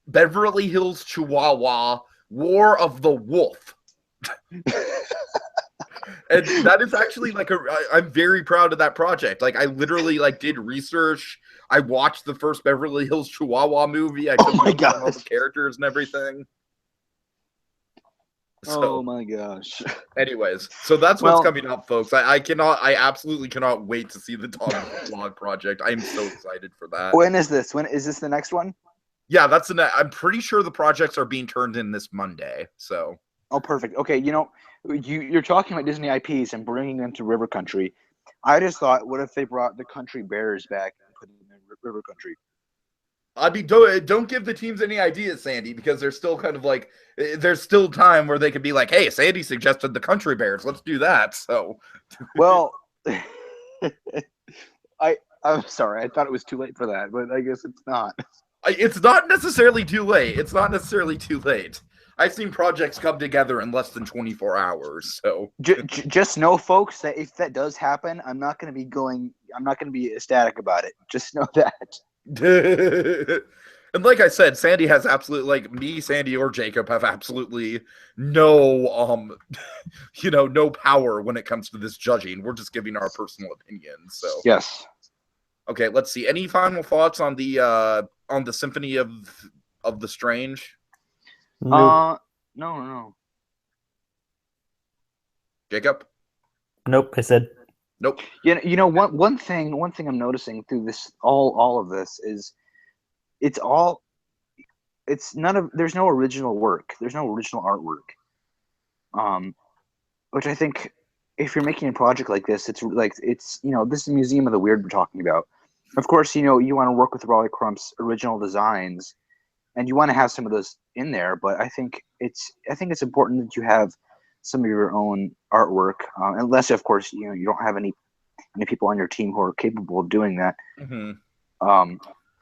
Beverly Hills Chihuahua War of the Wolf. And that is actually I'm very proud of that project. Like, I literally did research. I watched the first Beverly Hills Chihuahua movie. I took notes on all the characters and everything. So, oh my gosh. Anyways, so that's what's coming up, folks. I absolutely cannot wait to see the Dog Vlog project. I am so excited for that. When is this? When is this the next one? Yeah, that's I'm pretty sure the projects are being turned in this Monday. So. Oh, perfect. Okay, you're talking about Disney IPs and bringing them to River Country. I just thought, what if they brought the Country Bears back and put them in River Country? I mean, don't give the teams any ideas, Sandy, because they're still kind of there's still time where they could be like, hey, Sandy suggested the Country Bears. Let's do that. So, well, I'm sorry. I thought it was too late for that, but I guess it's not. It's not necessarily too late. It's not necessarily too late. I've seen projects come together in less than 24 hours. So just know, folks, that if that does happen, I'm not going to be ecstatic about it. Just know that. And like I said, Sandy has absolutely, me, Sandy, or Jacob have absolutely no, no power when it comes to this judging. We're just giving our personal opinions. So yes. Okay, let's see. Any final thoughts on the Symphony of the Strange? No. Jacob? Nope, I said. Nope. One thing I'm noticing through this all of this is there's no original work. There's no original artwork. Which I think if you're making a project like this, it's this is the Museum of the Weird we're talking about. Of course, you want to work with Raleigh Crump's original designs, and you want to have some of those in there. But I think it's important that you have some of your own artwork, unless, of course, you don't have any people on your team who are capable of doing that. Mm-hmm.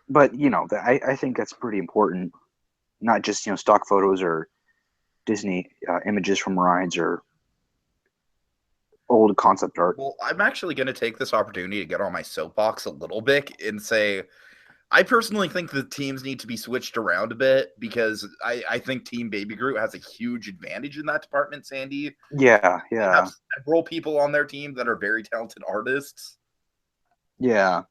But I think that's pretty important. Not just stock photos or Disney images from rides or old concept art. Well, I'm actually going to take this opportunity to get on my soapbox a little bit and say, I personally think the teams need to be switched around a bit, because I think Team Baby Groot has a huge advantage in that department, Sandy. Yeah. They have several people on their team that are very talented artists. Yeah.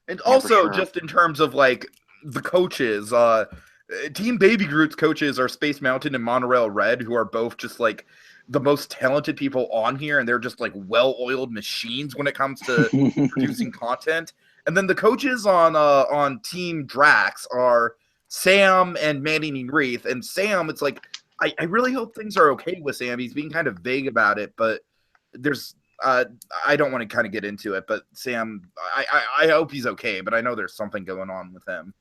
And also, just in terms of the coaches, Team Baby Groot's coaches are Space Mountain and Monorail Red, who are both just the most talented people on here, and they're just well-oiled machines when it comes to producing content. And then the coaches on Team Drax are Sam and Manning Wreath. And Sam, it's I really hope things are okay with Sam. He's being kind of vague about it, but there's I don't want to kind of get into it, but Sam, I hope he's okay, but I know there's something going on with him.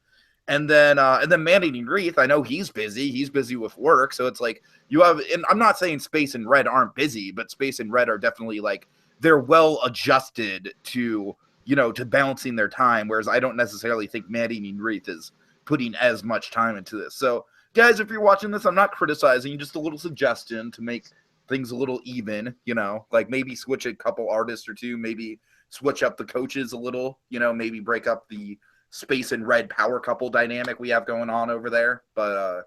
And then Manning Wreath, I know he's busy. He's busy with work. So it's you have, and I'm not saying Space and Red aren't busy, but Space and Red are definitely they're well adjusted to, to balancing their time. Whereas I don't necessarily think Manning Wreath is putting as much time into this. So guys, if you're watching this, I'm not criticizing, just a little suggestion to make things a little even, maybe switch a couple artists or two, maybe switch up the coaches a little, maybe break up the Space and Red power couple dynamic we have going on over there. But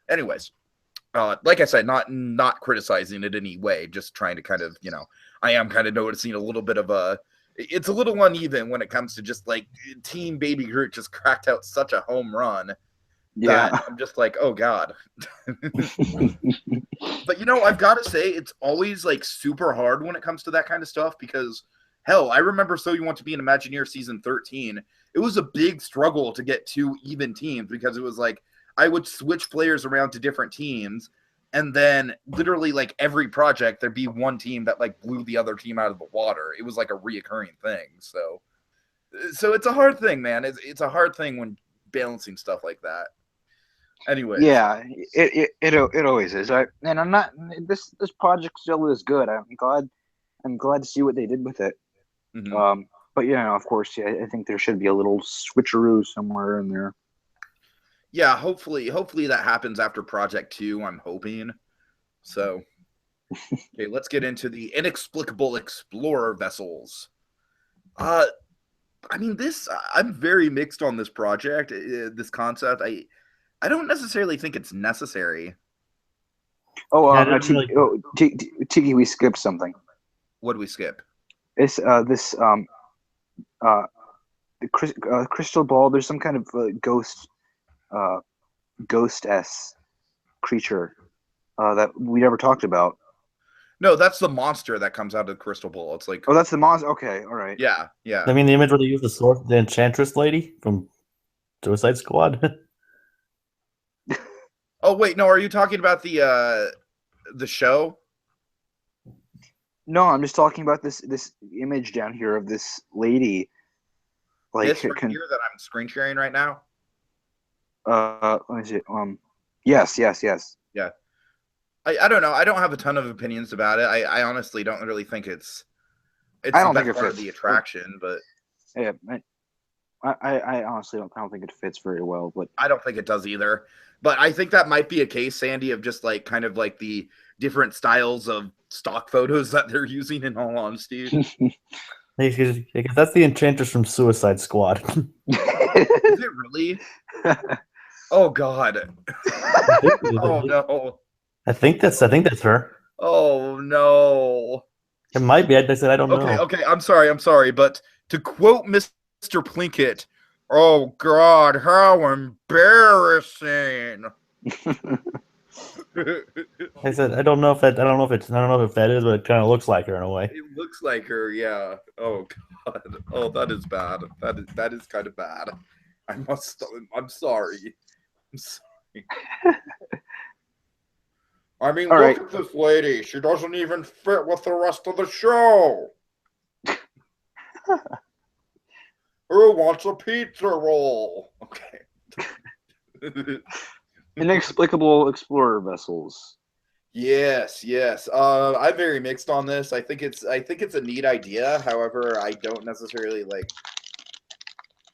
anyways, like I said, not criticizing it in any way, just trying to kind of, I am kind of noticing a little bit of it's a little uneven when it comes to just Team Baby Groot just cracked out such a home run. Yeah, I'm just oh God. But I've got to say, it's always super hard when it comes to that kind of stuff, because hell, I remember So You Want to Be an Imagineer season 13. It was a big struggle to get two even teams, because it was I would switch players around to different teams, and then literally every project there'd be one team that blew the other team out of the water. It was a reoccurring thing. So it's a hard thing, man. It's a hard thing when balancing stuff like that. Anyway. Yeah, it always is. And I'm not. This project still is good. I'm glad to see what they did with it. Mm-hmm. But yeah, of course, yeah, I think there should be a little switcheroo somewhere in there. Yeah, hopefully that happens after Project 2, I'm hoping. So, okay, let's get into the inexplicable explorer vessels. Uh, I mean, I'm very mixed on this project, this concept. I don't necessarily think it's necessary. Oh, Yeah, I didn't really. Tiki, we skipped something. What do we skip? This uh, the crystal ball. There's some kind of uh, ghost s creature that we never talked about. No, that's the monster that comes out of the crystal ball. It's like, Oh, that's the monster. Okay, all right. yeah, I yeah. mean, the image where they use the sword, the Enchantress lady from Suicide Squad. Oh wait, no, are you talking about the show? No, I'm just talking about this image down here of this lady. Like, This right here that I'm screen sharing right now? let me see. Yes. Yeah. I don't know. I don't have a ton of opinions about it. I honestly don't really think it's I the don't think best it part of fits. the attraction, but Yeah, I honestly don't think it fits very well. But I don't think it does either. But I think that might be a case, Sandy, of just like kind of like the different styles of stock photos that they're using, in all honesty. Because that's the Enchantress from Suicide Squad. Is it really? Oh God. Oh no. I think that's her. Oh no. It might be. I said I don't know. Okay. I'm sorry. But to quote Mr. Plinkett, oh God, how embarrassing. I said I don't know if that is, but it kind of looks like her in a way. It looks like her, yeah. Oh God. Oh, that is bad. That is kind of bad. I'm sorry. I'm sorry. I mean, All look right. at this lady. She doesn't even fit with the rest of the show. Who wants a pizza roll? Okay. Inexplicable explorer vessels. Yes. I'm very mixed on this. I think it's a neat idea. However, I don't necessarily like.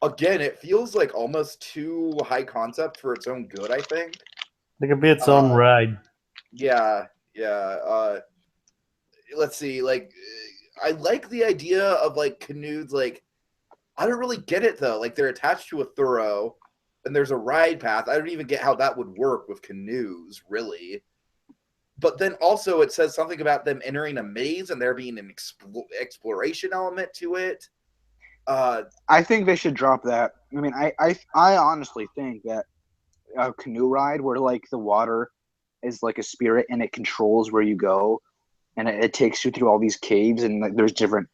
Again, it feels like almost too high concept for its own good, I think. It could be its own ride. Yeah. Let's see. Like, I like the idea of like canoes. Like, I don't really get it though. Like, they're attached to a thorough, and there's a ride path. I don't even get how that would work with canoes, really. But then also it says something about them entering a maze and there being an exploration element to it. I think they should drop that. I mean, I honestly think that a canoe ride where like the water is like a spirit and it controls where you go, and it takes you through all these caves and like, there's different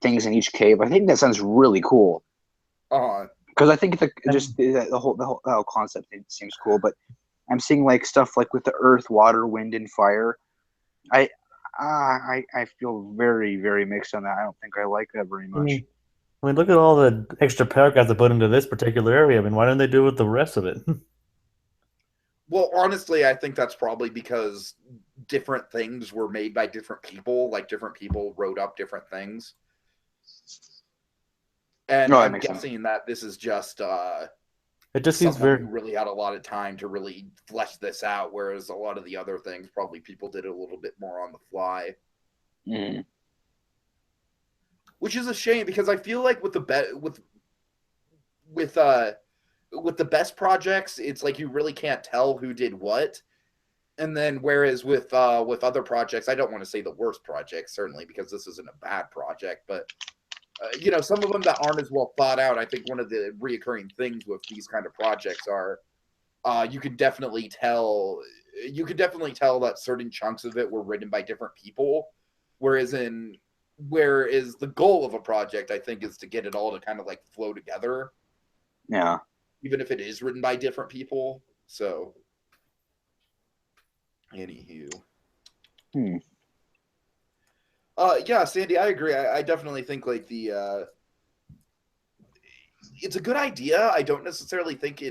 things in each cave. I think that sounds really cool. Because I think the whole concept seems cool, but I'm seeing like stuff like with the earth, water, wind, and fire. I feel very, very mixed on that. I don't think I like that very much. I mean, look at all the extra paragraphs they put into this particular area. I mean, why didn't they do it with the rest of it? Well, honestly, I think that's probably because different things were made by different people. Like, different people wrote up different things. And I'm guessing that this is just it just seems very who really had a lot of time to really flesh this out, whereas a lot of the other things probably people did it a little bit more on the fly. Mm. Which is a shame, because I feel like with the best projects, it's like you really can't tell who did what. And then whereas with other projects, I don't want to say the worst projects, certainly, because this isn't a bad project, but some of them that aren't as well thought out. I think one of the reoccurring things with these kind of projects are you could definitely tell that certain chunks of it were written by different people, whereas the goal of a project, I think, is to get it all to kind of like flow together. Yeah. Even if it is written by different people. So, anywho. Yeah, Sandy, I agree. I definitely think like it's a good idea. I don't necessarily think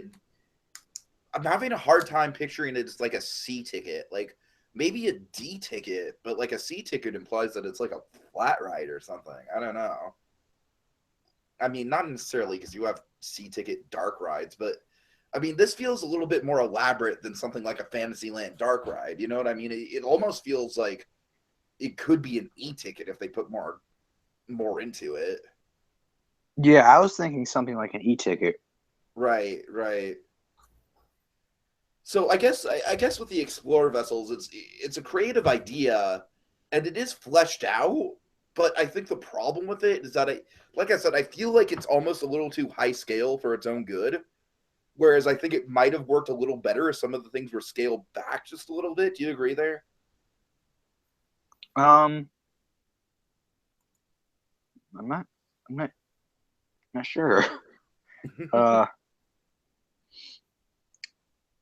I'm having a hard time picturing it as like a C ticket. Like, maybe a D ticket, but like a C ticket implies that it's like a flat ride or something. I don't know. I mean, not necessarily because you have C-ticket dark rides, but I mean, this feels a little bit more elaborate than something like a Fantasyland dark ride. You know what I mean? It almost feels like it could be an e-ticket if they put more into it. Yeah, I was thinking something like an e-ticket. Right, right. So I guess with the Explorer vessels, it's a creative idea, and it is fleshed out. But I think the problem with it is that like I said, I feel like it's almost a little too high scale for its own good. Whereas I think it might have worked a little better if some of the things were scaled back just a little bit. Do you agree there? I'm not sure.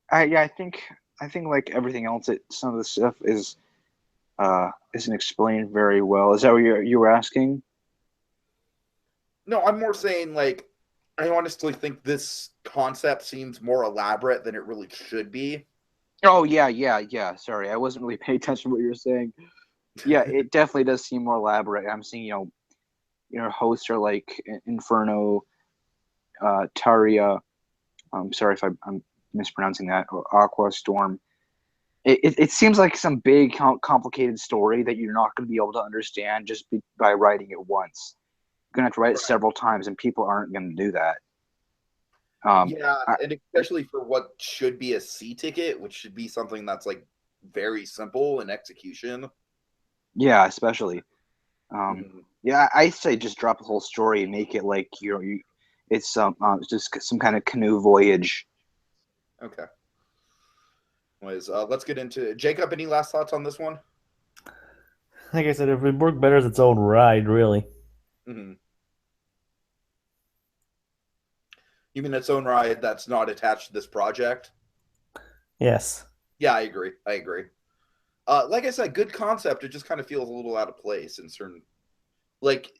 I think like everything else, some of the stuff isn't explained very well. Is that what you were asking? No, I'm more saying like I honestly think this concept seems more elaborate than it really should be. Oh yeah. Sorry, I wasn't really paying attention to what you were saying. Yeah, it definitely does seem more elaborate. I'm seeing hosts are like Inferno, Taria. I'm sorry if I'm mispronouncing that, or Aqua Storm. It seems like some big complicated story that you're not going to be able to understand just by writing it once. You're going to have to write it several times, and people aren't going to do that. Yeah, and especially for what should be a C ticket, which should be something that's like very simple in execution. Yeah, especially. Yeah, I say just drop the whole story and make it like it's just some kind of canoe voyage. Okay. Let's get into Jacob. Any last thoughts on this one? Like I said, it would work better as its own ride, really. Mm-hmm. You mean its own ride that's not attached to this project? Yes. Yeah, I agree. Like I said, good concept. It just kind of feels a little out of place in certain, like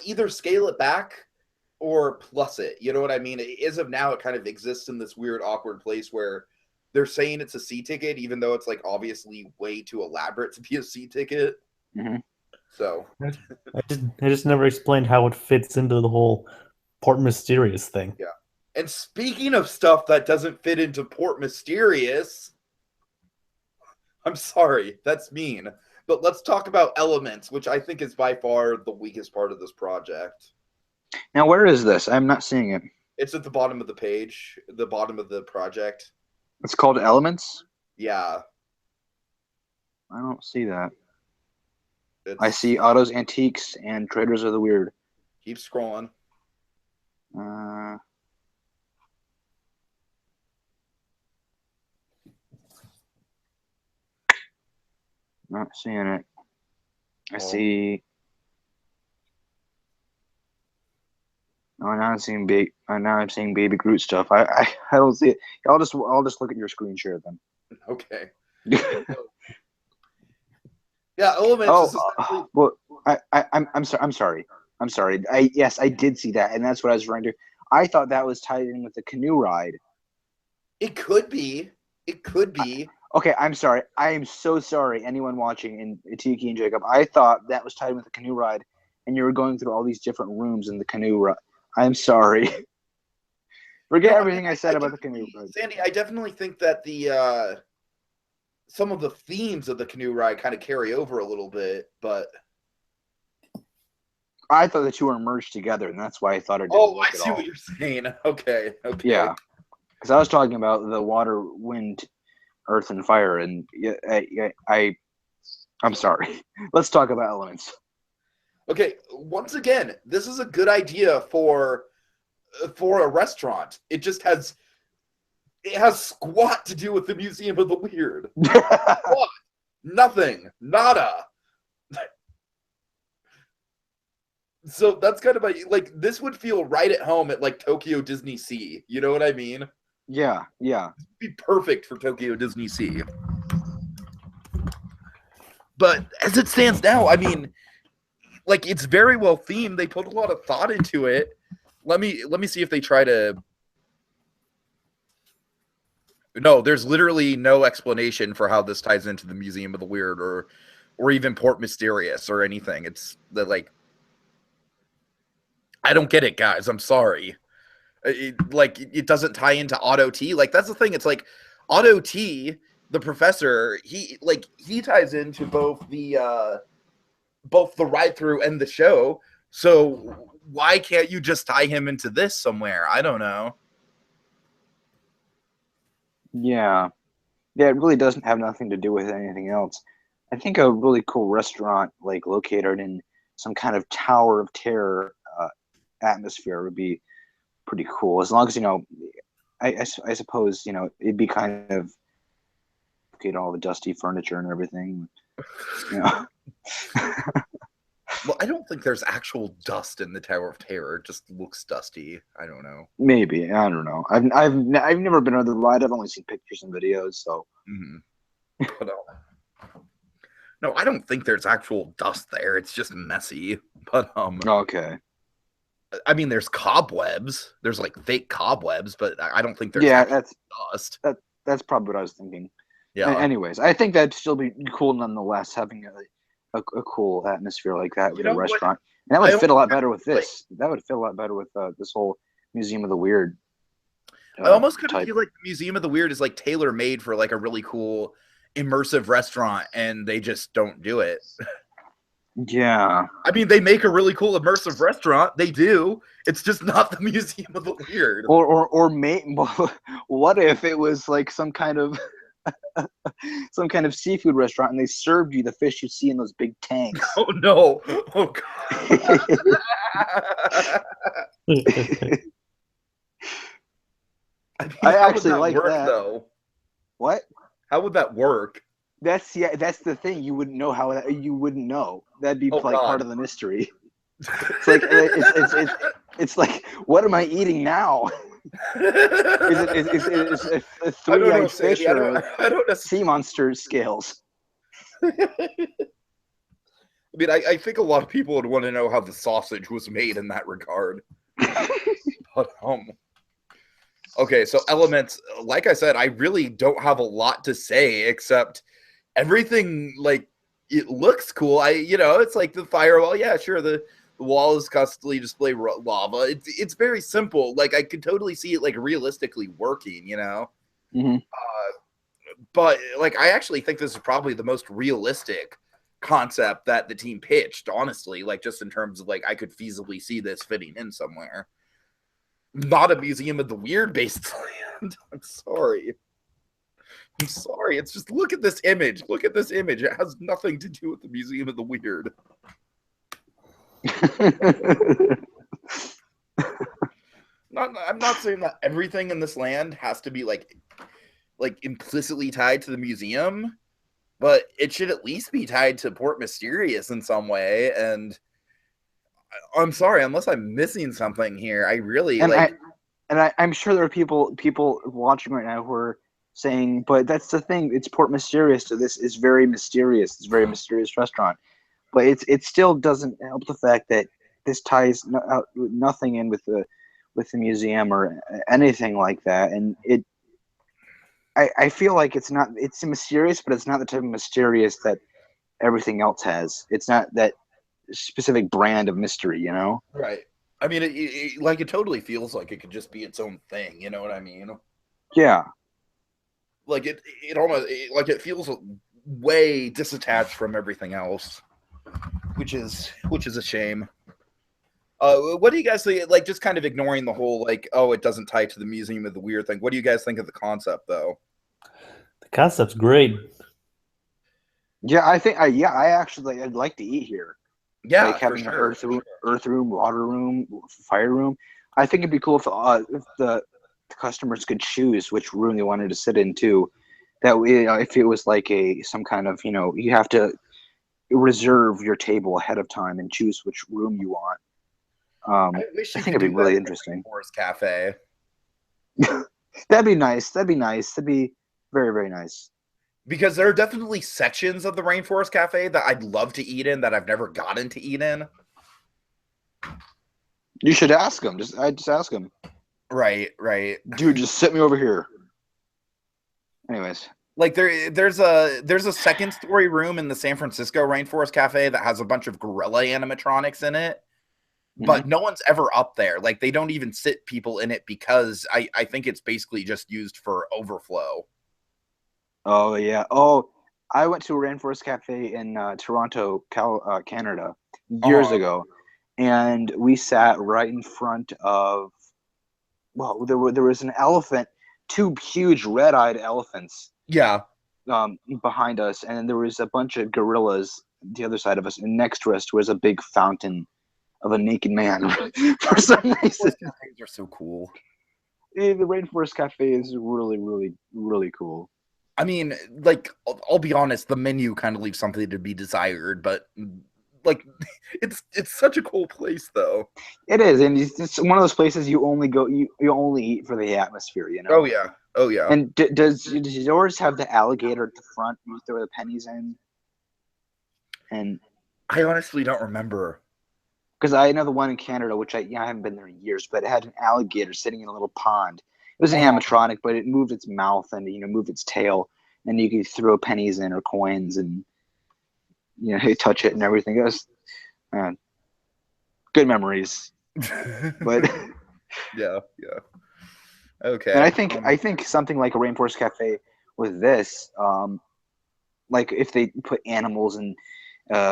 either scale it back or plus it. You know what I mean? As of now, it kind of exists in this weird, awkward place where they're saying it's a C ticket, even though it's like obviously way too elaborate to be a C ticket. Mm-hmm. So I just never explained how it fits into the whole Port Mysterious thing. Yeah. And speaking of stuff that doesn't fit into Port Mysterious, I'm sorry, that's mean. But let's talk about Elements, which I think is by far the weakest part of this project. Now, where is this? I'm not seeing it. It's at the bottom of the page, the bottom of the project. It's called Elements? Yeah. I don't see that. I see Autos, Antiques, and Traders of the Weird. Keep scrolling. Not seeing it. I see. Oh, now I'm seeing Baby Groot stuff. I don't see it. I'll just look at your screen share then. Okay. Yeah, Elements. Well, I'm sorry. Yes, I did see that, and that's what I was referring to. I thought that was tied in with the canoe ride. It could be. Okay, I'm sorry. I am so sorry, anyone watching, and Tiki and Jacob. I thought that was tied in with the canoe ride, and you were going through all these different rooms in the canoe ride. I'm sorry. Forget everything I said about the canoe ride. Sandy, I definitely think that the some of the themes of the canoe ride kind of carry over a little bit, but I thought the two were merged together, and that's why I thought it didn't Oh, work I see what you're saying. Okay. Yeah, because I was talking about the water, wind, earth, and fire, and I'm sorry. Let's talk about Elements. Okay, once again, this is a good idea for a restaurant. It has squat to do with the Museum of the Weird. Squat. Nothing. Nada. So that's kind of like this would feel right at home at like Tokyo Disney Sea. You know what I mean? Yeah. It'd be perfect for Tokyo Disney Sea. But as it stands now, I mean, like it's very well themed. They put a lot of thought into it. Let me see if they try to. No, there's literally no explanation for how this ties into the Museum of the Weird or even Port Mysterious or anything. It's the like. I don't get it, guys. I'm sorry. It doesn't tie into Auto T. Like, that's the thing. It's like Auto T, the professor, he ties into both the ride through and the show. So why can't you just tie him into this somewhere? I don't know. Yeah. Yeah, it really doesn't have nothing to do with anything else. I think a really cool restaurant, like located in some kind of Tower of Terror atmosphere, would be pretty cool. As long as, I suppose, it'd be kind of get all the dusty furniture and everything. Well, I don't think there's actual dust in the Tower of Terror. It just looks dusty. I don't know. Maybe, I don't know. I've never been on the ride. I've only seen pictures and videos. So, but, no, I don't think there's actual dust there. It's just messy. But okay. I mean, there's cobwebs. There's like fake cobwebs, but I don't think there's that's dust. That's probably what I was thinking. Yeah. Anyways, I think that'd still be cool nonetheless, having a cool atmosphere like that with a restaurant. And that would fit a lot better with this. That would fit a lot better with this whole Museum of the Weird. I almost kind of feel like the Museum of the Weird is like tailor-made for like a really cool immersive restaurant, and they just don't do it. Yeah. I mean, they make a really cool immersive restaurant. They do. It's just not the Museum of the Weird. What if it was like some kind of seafood restaurant and they served you the fish you see in those big tanks? Oh no. Oh god. I actually like that. Though? What? How would that work? That's the thing. You wouldn't know how. You wouldn't know. That'd be part of the mystery. It's like it's like, what am I eating now? Is it a three-eyed fish or a sea monster scales? I mean, I think a lot of people would want to know how the sausage was made in that regard. But okay, so elements. Like I said, I really don't have a lot to say except everything. Like, it looks cool. It's like the firewall. Yeah, sure. The wall is constantly display lava. It's very simple. Like, I could totally see it like realistically working. Mm-hmm. But like, I actually think this is probably the most realistic concept that the team pitched. Honestly, like, just in terms of like, I could feasibly see this fitting in somewhere. Not a Museum of the Weird based land. I'm sorry. It's just, look at this image. It has nothing to do with the Museum of the Weird. I'm not saying that everything in this land has to be like implicitly tied to the museum, but it should at least be tied to Port Mysterious in some way. And I'm sorry, unless I'm missing something here. I really I'm sure there are people watching right now who are saying, but that's the thing. It's Port Mysterious, so this is very mysterious. It's a very mysterious restaurant. But it still doesn't help the fact that this ties nothing in with the museum or anything like that. And I feel like it's mysterious, but it's not the type of mysterious that everything else has. It's not that specific brand of mystery, Right. I mean, it totally feels like it could just be its own thing. You know what I mean? Yeah. Like it almost like it feels way disattached from everything else, which is a shame. What do you guys think? Like, just kind of ignoring the whole like, oh, it doesn't tie to the Museum of the Weird thing. What do you guys think of the concept, though? The concept's great. Yeah, I think I'd like to eat here. Yeah, like having for an sure. earth room, water room, fire room. I think it'd be cool if the customers could choose which room they wanted to sit in too. That way, if it was like some kind of, you have to reserve your table ahead of time and choose which room you want. I think it'd be really interesting. Forest Cafe. That'd be nice. That'd be very, very nice. Because there are definitely sections of the Rainforest Cafe that I'd love to eat in that I've never gotten to eat in. You should ask him. Just ask him. Right. Dude, just sit me over here. Anyways. Like there's a second story room in the San Francisco Rainforest Cafe that has a bunch of gorilla animatronics in it. but no one's ever up there. Like, they don't even sit people in it because I think it's basically just used for overflow. Oh yeah. Oh, I went to a Rainforest Cafe in Toronto, Canada, years ago, and we sat right in front of. Well, there was an elephant, two huge red-eyed elephants. Yeah. Behind us, and then there was a bunch of gorillas the other side of us, and next to us was a big fountain of a naked man. For some reason, Cafes are so cool. the Rainforest Cafe is really, really, really cool. I mean, like, I'll be honest, the menu kind of leaves something to be desired, but like, it's such a cool place, though. It is, and it's one of those places you only go, you only eat for the atmosphere, you know. Oh yeah, oh yeah. And does yours have the alligator at the front you throw the pennies in? And I honestly don't remember. Because I know the one in Canada, which I haven't been there in years, but it had an alligator sitting in a little pond. It was an animatronic, but it moved its mouth and moved its tail, and you could throw pennies in or coins, and touch it and everything. It was good memories. But yeah. Okay. And I think something like a Rainforest Cafe with this, like if they put animals and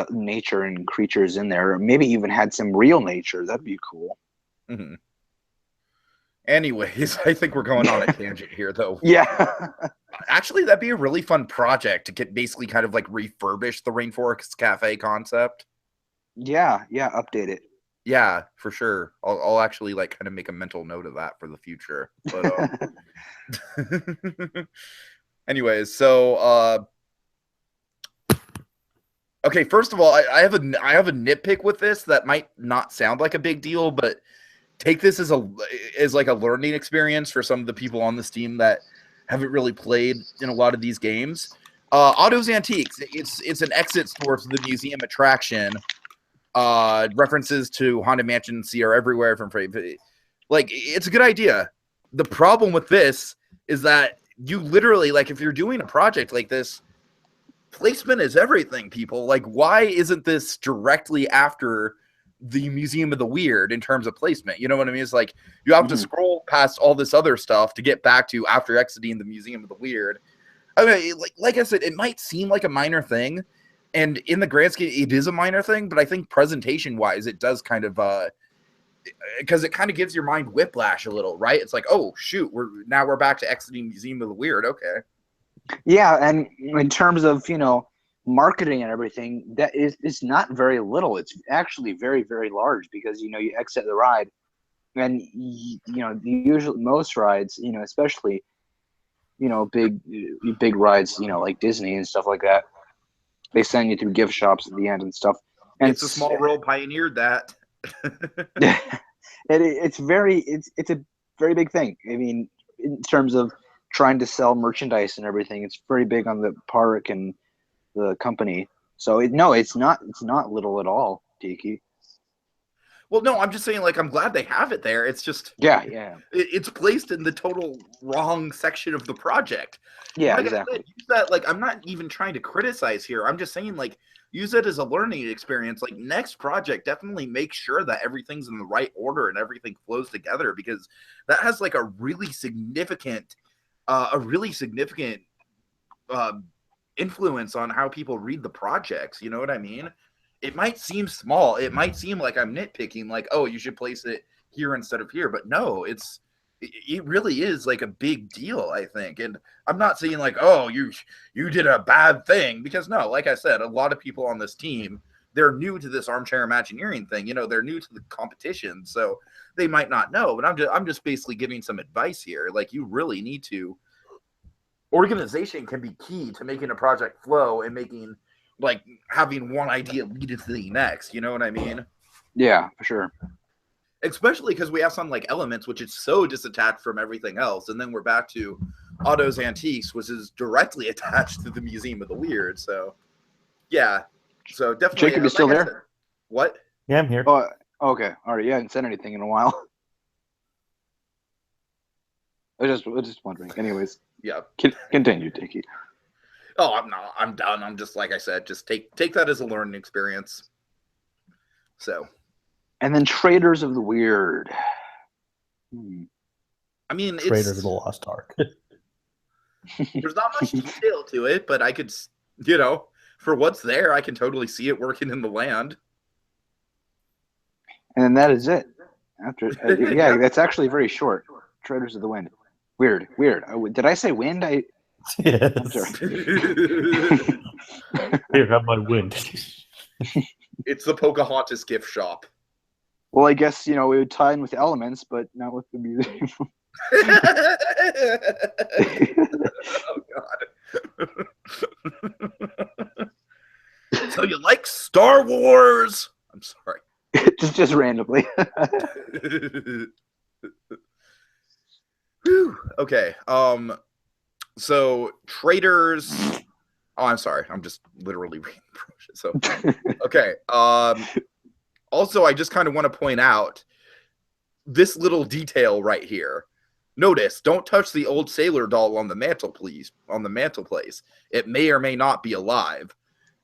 nature and creatures in there, or maybe even had some real nature, that'd be cool. Mm-hmm. Anyways, I think we're going on a tangent here, though. Yeah. Actually, that'd be a really fun project to get basically kind of like refurbish the Rainforest Cafe concept. Yeah, update it. Yeah, for sure. I'll actually like kind of make a mental note of that for the future. But anyways, so okay, first of all, I have a nitpick with this that might not sound like a big deal, but take this as like a learning experience for some of the people on this team that haven't really played in a lot of these games. Otto's Antiques, it's an exit store to the museum attraction. References to Haunted Mansion Sea are everywhere from like, it's a good idea. The problem with this is that you literally, like, if you're doing a project like this, placement is everything, people. Like, why isn't this directly after the Museum of the Weird in terms of placement? You know what I mean? It's like you have to scroll past all this other stuff to get back to after exiting the Museum of the Weird. I mean, like I said, it might seem like a minor thing, and in the grand scheme, it is a minor thing, but I think presentation-wise, it does kind of because it kind of gives your mind whiplash a little, right? It's like, oh shoot, we're back to exiting Museum of the Weird. Okay. Yeah, and in terms of marketing and everything, that is not very little. It's actually very, very large, because you exit the ride, and usually most rides, especially big rides, like Disney and stuff like that, they send you through gift shops at the end and stuff. And It's a Small World pioneered that. it's a very big thing. I mean, in terms of trying to sell merchandise and everything, it's very big on the park and the company. So it's not little at all, Tiki. Well, no, I'm just saying, like, I'm glad they have it there. It's just it's placed in the total wrong section of the project. Yeah, like exactly. I said, use that, like, I'm not even trying to criticize here. I'm just saying, like, use it as a learning experience. Like, next project, definitely make sure that everything's in the right order and everything flows together, because that has like a really significant influence on how people read the projects. You know what I mean? It might seem small. It might seem like I'm nitpicking, like, oh, you should place it here instead of here. But no, it really is like a big deal, I think. And I'm not saying like, oh, you did a bad thing, because no, like I said, a lot of people on this team, they're new to this armchair Imagineering thing. They're new to the competition, so they might not know. But I'm just basically giving some advice here. Like, you really need to. Organization can be key to making a project flow and making, like, having one idea lead into the next. You know what I mean? Yeah, for sure. Especially because we have some like Elements, which is so disattached from everything else, and then we're back to Otto's Antiques, which is directly attached to the Museum of the Weird. So, yeah. So definitely. Jacob is still there? Said, what? Yeah, I'm here. Oh, okay. All right. You haven't said anything in a while. I was just wondering. Anyways. Yeah. Continue, Tiki. Oh, I'm not. I'm done. I'm just, like I said, just take that as a learning experience. So, And then Traders of the Weird. I mean, Traders of the Lost Ark. there's not much detail to it, but I could, for what's there, I can totally see it working in the land. And then that is it. After, yeah, that's actually very short. Traders of the Wind. Weird. Did I say wind? Yes. I'm sorry. Here, have my wind. It's the Pocahontas gift shop. Well, I guess, we would tie in with elements, but not with the museum. Oh, God. So you like Star Wars? I'm sorry. just randomly. Okay. So traders. Oh, I'm sorry. I'm just literally reading the brochure. So, okay. Also, I just kind of want to point out this little detail right here. Notice, don't touch the old sailor doll on the mantle, please. On the mantelpiece, it may or may not be alive.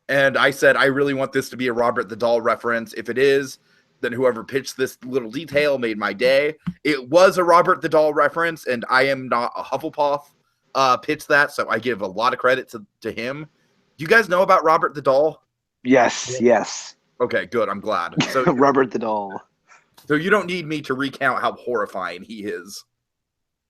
And I said, I really want this to be a Robert the Doll reference. If it is, then whoever pitched this little detail made my day. It was a Robert the Doll reference, and I am not a Hufflepuff pitched that, so I give a lot of credit to him. Do you guys know about Robert the Doll? Yes. Okay, good. I'm glad. So Robert the Doll. So you don't need me to recount how horrifying he is.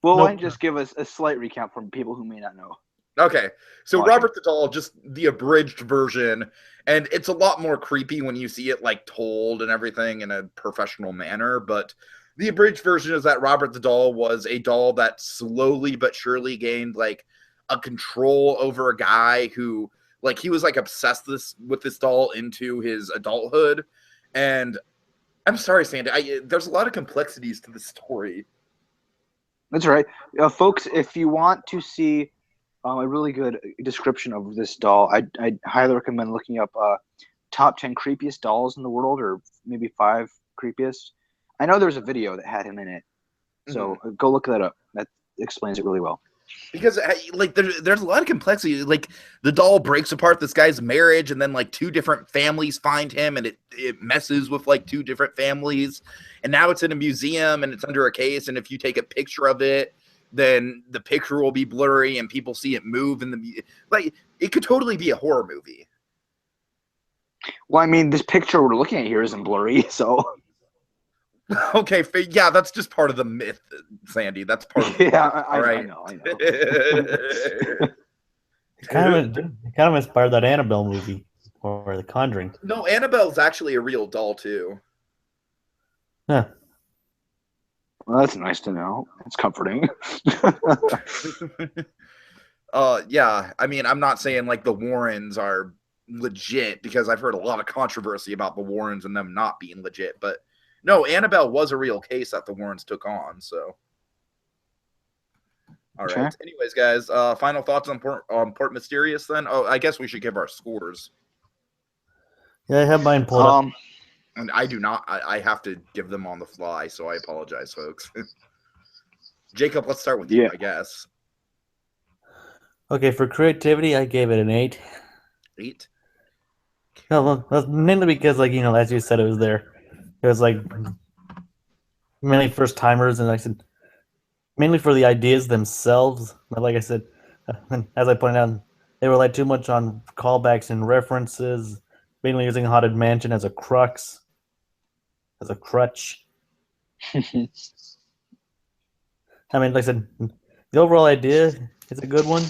Well, Nope. why don't you just give us a slight recount from people who may not know? Okay, so Watch Robert the Doll, just the abridged version, and it's a lot more creepy when you see it like told and everything in a professional manner, but the abridged version is that Robert the Doll was a doll that slowly but surely gained like a control over a guy who like he was like obsessed with this doll into his adulthood. And I'm sorry, Sandy, there's a lot of complexities to the story. That's right. Folks, if you want to see a really good description of this doll, I'd highly recommend looking up top 10 creepiest dolls in the world, or maybe 5 creepiest. I know there's a video that had him in it, so go look that up. That explains it really well. Because like there's a lot of complexity. Like the doll breaks apart this guy's marriage, and then like 2 different families find him, and it messes with like 2 different families, and now it's in a museum and it's under a case. And if you take a picture of it, then the picture will be blurry, and people see it move. Like it could totally be a horror movie. Well, I mean, this picture we're looking at here isn't blurry, so. Okay, yeah, that's just part of the myth, Sandy. That's part of the yeah, myth, I know. It kind of inspired that Annabelle movie or The Conjuring. No, Annabelle's actually a real doll too. Huh. Well, that's nice to know. It's comforting. Yeah, I mean, I'm not saying like the Warrens are legit, because I've heard a lot of controversy about the Warrens and them not being legit, but no, Annabelle was a real case that the Warrens took on, so. All right. Okay. Anyways, guys, final thoughts on Port Mysterious then? Oh, I guess we should give our scores. Yeah, I have mine pulled up. And I do not. I have to give them on the fly, so I apologize, folks. Jacob, let's start with you, I guess. Okay, for creativity, I gave it an 8. 8? No, well, mainly because, like, as you said, it was there. It was like mainly first timers, and like I said, mainly for the ideas themselves. But like I said, as I pointed out, they relied too much on callbacks and references, mainly using Haunted Mansion as a crutch. I mean, like I said, the overall idea is a good one,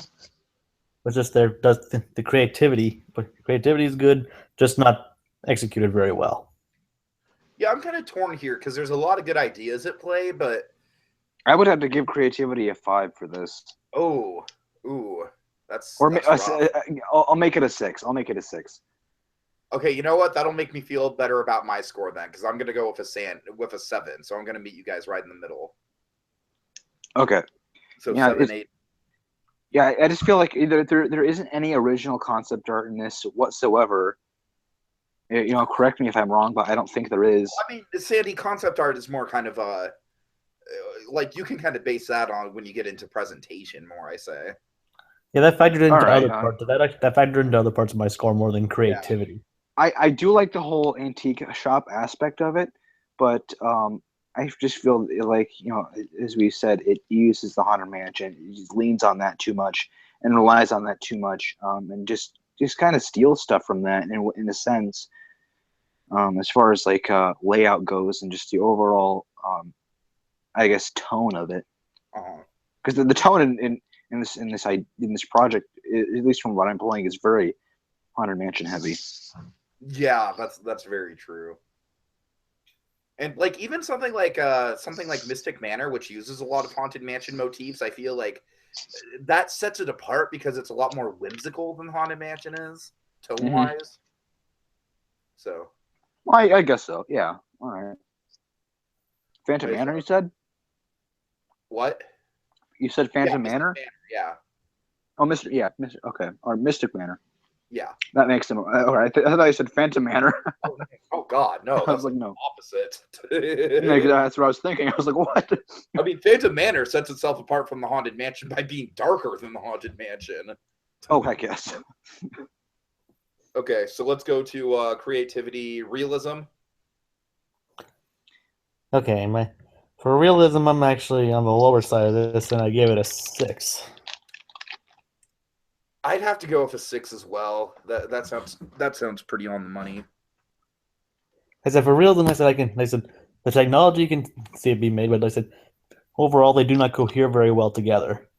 but just the creativity. But creativity is good, just not executed very well. Yeah, I'm kind of torn here because there's a lot of good ideas at play, but I would have to give creativity a 5 for this. Ooh, that's rough. I'll make it a 6. I'll make it a 6. Okay, you know what? That'll make me feel better about my score then, because I'm gonna go with a 7. So I'm gonna meet you guys right in the middle. Okay. So yeah, 7, 8. Yeah, I just feel like there isn't any original concept art in this whatsoever. Correct me if I'm wrong, but I don't think there is. I mean, Sandy, concept art is more kind of like you can kind of base that on when you get into presentation more, I say. Yeah, that factored into other parts. That factored into other parts of my score more than creativity. Yeah. I do like the whole antique shop aspect of it, but I just feel like, as we said, it uses the Haunted Mansion, it just leans on that too much and relies on that too much, and just kind of steals stuff from that in a sense, as far as like layout goes and just the overall, I guess, tone of it. Because the tone in this project, at least from what I'm playing, is very Haunted Mansion heavy. Yeah, that's very true. And like even something like Mystic Manor, which uses a lot of Haunted Mansion motifs, I feel like that sets it apart because it's a lot more whimsical than Haunted Mansion is, tone wise. So, well, I guess so. Yeah. All right. Phantom Manor, you said? What? You said Phantom Manor? Yeah. Oh, Mr. Okay, or Mystic Manor. Yeah. That makes them. All right. I thought you said Phantom Manor. Oh God, no. I was like, no. Opposite. That's what I was thinking. I was like, what? I mean, Phantom Manor sets itself apart from the Haunted Mansion by being darker than the Haunted Mansion. Oh, heck yes. Okay, so let's go to creativity, realism. Okay, for realism, I'm actually on the lower side of this, and I gave it a 6. I'd have to go with a 6 as well. That sounds pretty on the money. I said for realism, I said the technology can see it be made, but I said overall they do not cohere very well together.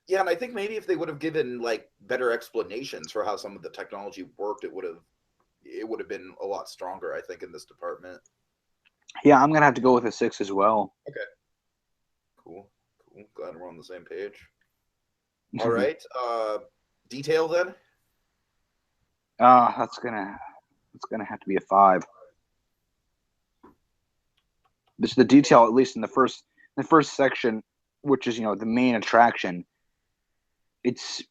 Yeah, and I think maybe if they would have given like better explanations for how some of the technology worked, it would have been a lot stronger, I think, in this department. Yeah, I'm gonna have to go with a 6 as well. Okay. Cool. Glad we're on the same page. All right. Detail then? That's gonna have to be a 5. This the detail, at least in the first section, which is the main attraction. It's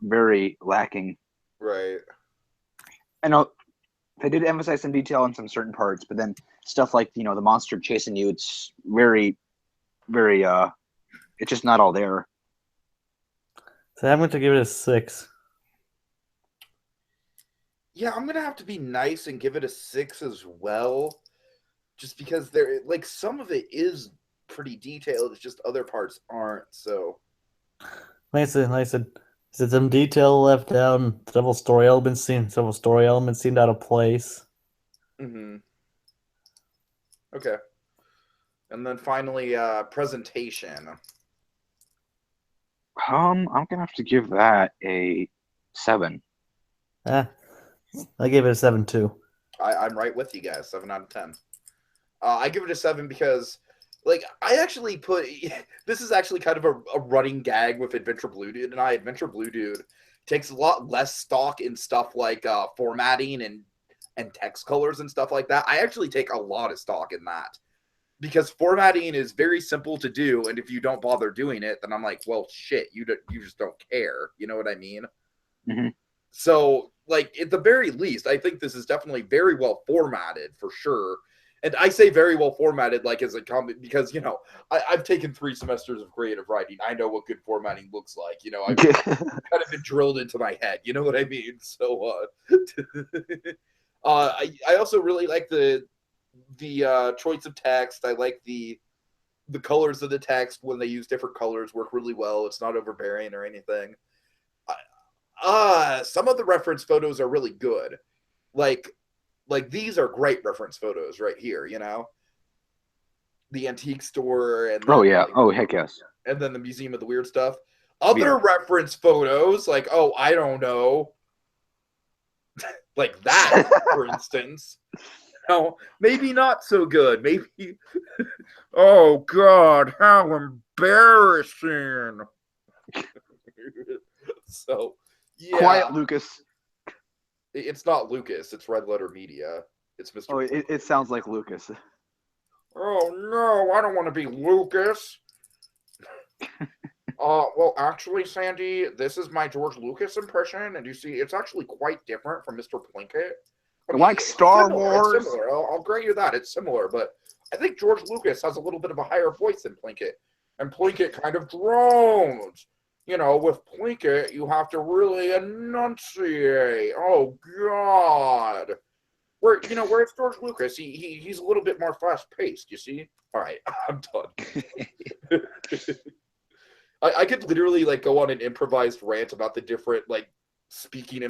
very lacking. Right. I know they did emphasize some detail in some certain parts, but then stuff like the monster chasing you, it's very, very it's just not all there. So I'm going to give it a 6. Yeah, I'm gonna have to be nice and give it a 6 as well, just because there, like, some of it is pretty detailed. It's just other parts aren't. So, Like I said, some detail left out. Several story elements seemed out of place. Okay. And then finally, presentation. I'm gonna have to give that a 7. I gave it a 7 too. I'm right with you guys. 7 out of 10. I give it a 7 because, like, I actually put this is actually kind of a running gag with Adventure Blue Dude and I. Adventure Blue Dude takes a lot less stock in stuff like formatting and text colors and stuff like that. I actually take a lot of stock in that because formatting is very simple to do, and if you don't bother doing it, then I'm like, well, shit, you just don't care. You know what I mean? Mm-hmm. So, like, at the very least, I think this is definitely very well formatted for sure. And I say very well formatted, like, as a comment, because, I've taken 3 semesters of creative writing. I know what good formatting looks like. I've kind of been drilled into my head. You know what I mean? So, I also really like the choice of text. I like the colors of the text when they use different colors work really well. It's not overbearing or anything. Some of the reference photos are really good. Like these are great reference photos right here, the antique store and then, heck yes. And then the Museum of the Weird Stuff. Other reference photos, like, I don't know, like that, for instance. Maybe not so good. Maybe. Oh God, how embarrassing! So. Yeah. Quiet, Lucas. It's not Lucas. It's Red Letter Media. It's Mr. Oh, it sounds like Lucas. Oh no, I don't want to be Lucas. Well, actually, Sandy, this is my George Lucas impression, and you see, it's actually quite different from Mr. Plinkett. I mean, like Star Wars. It's similar. I'll grant you that it's similar, but I think George Lucas has a little bit of a higher voice than Plinkett, and Plinkett kind of drones. With Plinkett, you have to really enunciate. Oh, God. where's George Lucas? He's a little bit more fast paced. You see? All right, I'm done. I could literally like go on an improvised rant about the different like speaking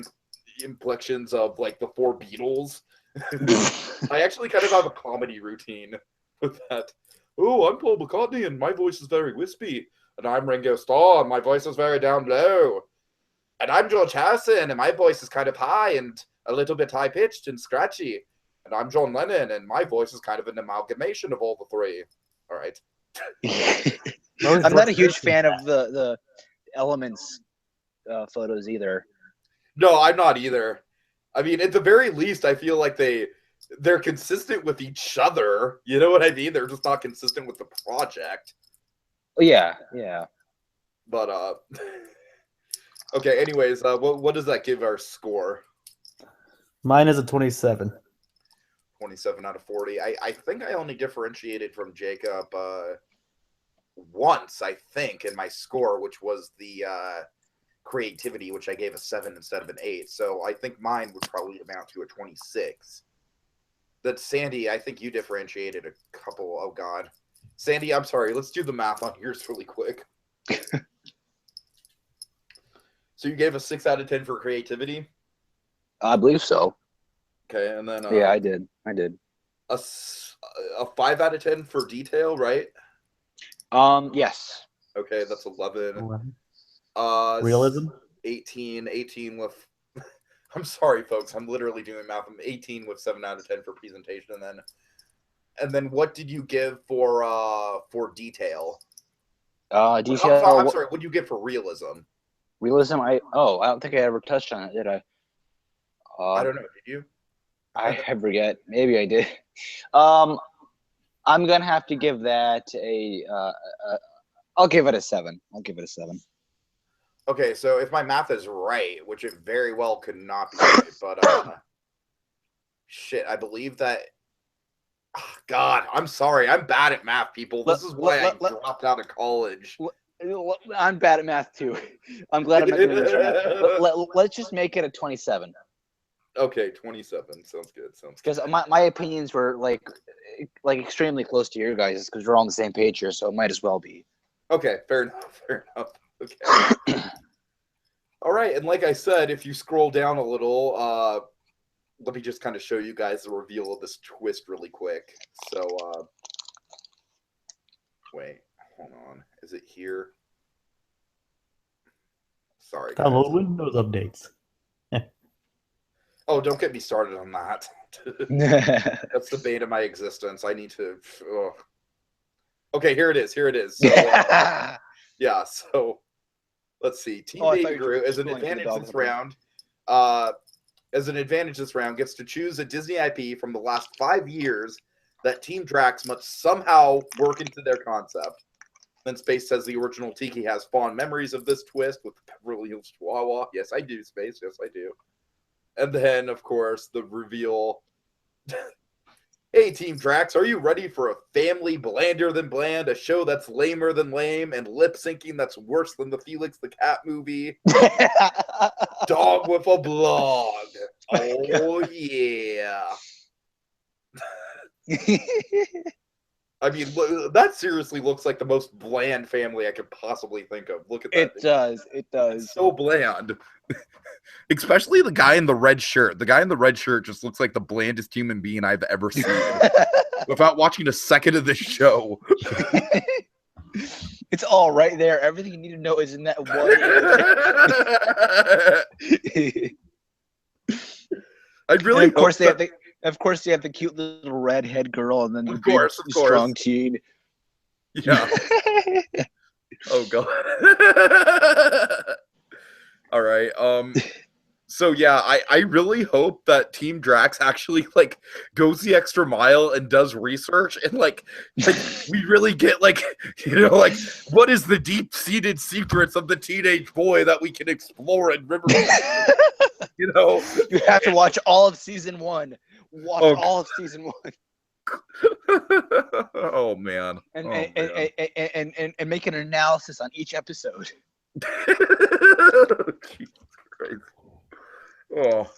inflections of like the four Beatles. I actually kind of have a comedy routine with that. Oh, I'm Paul McCartney and my voice is very wispy. And I'm Ringo Starr and my voice is very down low. And I'm George Harrison and my voice is kind of high and a little bit high pitched and scratchy. And I'm John Lennon and my voice is kind of an amalgamation of all the three. All right. I'm not a huge fan of the Elements photos either. No, I'm not either. I mean, at the very least, I feel like they're consistent with each other. You know what I mean? They're just not consistent with the project. Yeah. But okay. Anyways, what does that give our score? Mine is a 27. 27 out of 40. I think I only differentiated from Jacob once, I think, in my score, which was the creativity, which I gave a 7 instead of an 8. So I think mine would probably amount to a 26. That Sandy, I think you differentiated a couple. Oh God, Sandy, I'm sorry. Let's do the math on yours really quick. So you gave a 6 out of 10 for creativity? I believe so. Okay, and then yeah, I did. A 5 out of 10 for detail, right? Yes. Okay, that's 11. Realism? 18 with I'm sorry folks, I'm literally doing math. I'm 18 with 7 out of 10 for presentation, and then what did you give for detail? Detail. I'm sorry, what did you give for realism? Realism, I don't think I ever touched on it, did I? I don't know, did you? I forget. Maybe I did. I'm gonna have to give that I'll give it a 7. Okay, so if my math is right, which it very well could not be right, but shit, I believe that. Oh, God, I'm sorry, I'm bad at math, people. This is why I dropped out of college. I'm bad at math too. I'm glad I'm not doing this right now. Let's just make it a 27. Okay, 27 sounds good. Because my opinions were like extremely close to your guys' because we're all on the same page here, so it might as well be. Okay, fair enough. Okay. All right, and like I said, if you scroll down a little, let me just kind of show you guys the reveal of this twist really quick. So, wait, hold on. Is it here? Sorry, guys. Download Windows updates. Oh, don't get me started on that. That's the bane of my existence. I need to. Ugh. Okay, here it is. So, yeah. So, let's see. Team Baby Groot as an advantage this round. As an advantage this round, gets to choose a Disney IP from the last 5 years that Team Drax must somehow work into their concept. Then Space says the original Tiki has fond memories of this twist with the Beverly Hills Chihuahua. Yes, I do, Space. Yes, I do. And then, of course, the reveal. Hey, Team Drax, are you ready for a family blander than bland, a show that's lamer than lame, and lip syncing that's worse than the Felix the Cat movie? Dog with a blog. Oh, yeah. I mean, that seriously looks like the most bland family I could possibly think of. Look at that. It does. It's so bland. Especially the guy in the red shirt. The guy in the red shirt just looks like the blandest human being I've ever seen. Without watching a second of this show. It's all right there. Everything you need to know is in that one. I really. And of course, they have the cute little redhead girl, and then of course. strong teen. Yeah. Oh God. All right. So yeah, I really hope that Team Drax actually like goes the extra mile and does research and like we really get like what is the deep-seated secrets of the teenage boy that we can explore in Riverdale? You have to watch all of season 1. All of season 1. Oh man. And make an analysis on each episode. Jesus Christ. Oh,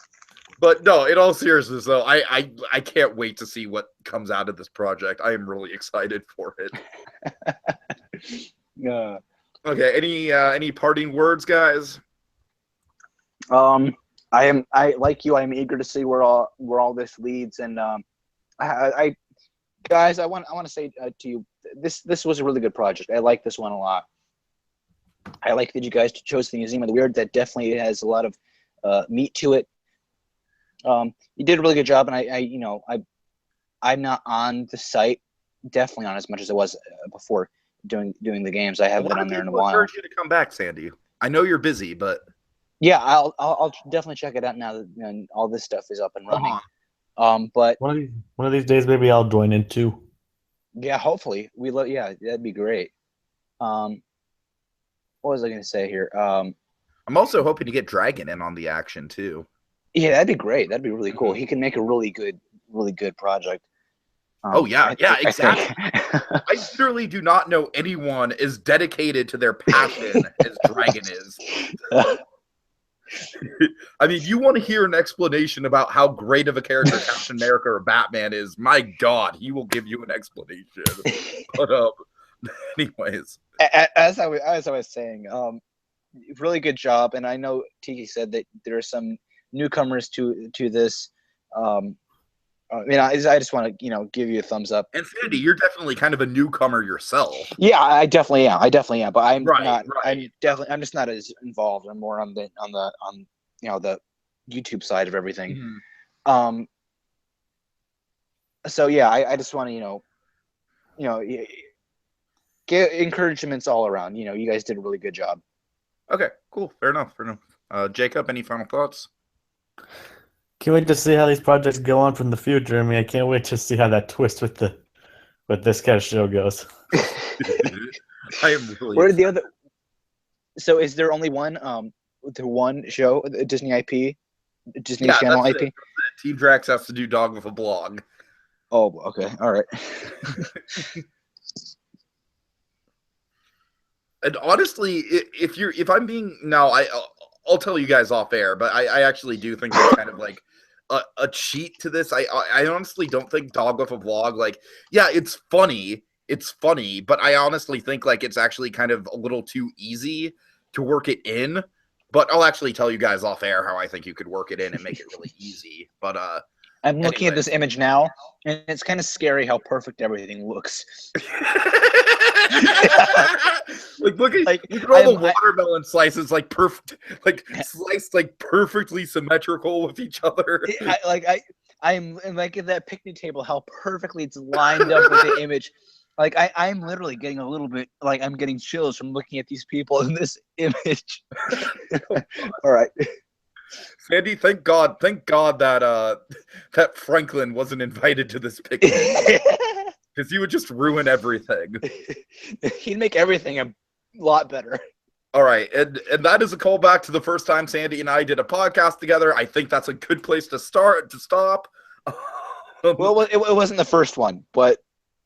But no, in all seriousness, though, I can't wait to see what comes out of this project. I am really excited for it. Yeah. Okay, any parting words, guys? I like you. I'm eager to see where all this leads, and I guys, I want to say to you, this was a really good project. I like this one a lot. I like that you guys chose the Museum of the Weird. That definitely has a lot of meat to it. You did a really good job, and I'm not on the site, definitely not as much as I was before doing the games. I haven't been on there in a while. I encourage you to come back, Sandy. I know you're busy, but yeah, I'll definitely check it out now that all this stuff is up and running. But one of these days, maybe I'll join in too. Yeah, hopefully yeah, that'd be great. What was I going to say here? I'm also hoping to get Dragon in on the action too. Yeah, that'd be great. That'd be really cool. He can make a really good project. Exactly. I literally do not know anyone as dedicated to their passion as Dragon is. I mean, you want to hear an explanation about how great of a character Captain America or Batman is? My God, he will give you an explanation. But anyways, as I was saying, really good job. And I know Tiki said that there are some newcomers to this. I just want to give you a thumbs up. And Sandy, you're definitely kind of a newcomer yourself. Yeah, I definitely am. But I'm not. Right. I'm just not as involved. I'm more on the YouTube side of everything. Mm-hmm. So yeah, I just want to get encouragements all around. You guys did a really good job. Okay, cool. Fair enough. Jacob, any final thoughts? Can't wait to see how these projects go on from the future. I mean, I can't wait to see how that twist with this kind of show goes. I am really. Where did the other? So is there only one show, Disney IP, Disney Channel IP? It. Team Drax has to do Dog with a Blog. Oh, okay, all right. And honestly, if I'm being now, I'll tell you guys off air, but I actually do think it's kind of like a cheat to this. I honestly don't think Dog with a Vlog, like, yeah, it's funny, but I honestly think like it's actually kind of a little too easy to work it in. But I'll actually tell you guys off air how I think you could work it in and make it really easy. But I'm looking at this image now, and it's kind of scary how perfect everything looks. look at all the watermelon slices, like perfect, like sliced like perfectly symmetrical with each other. I'm like at that picnic table, how perfectly it's lined up with the image. Like I'm literally getting a little bit like I'm getting chills from looking at these people in this image. All right. Sandy, thank God that Franklin wasn't invited to this picnic. Because he would just ruin everything. He'd make everything a lot better. All right, and that is a callback to the first time Sandy and I did a podcast together. I think that's a good place to stop. Well, it wasn't the first one, but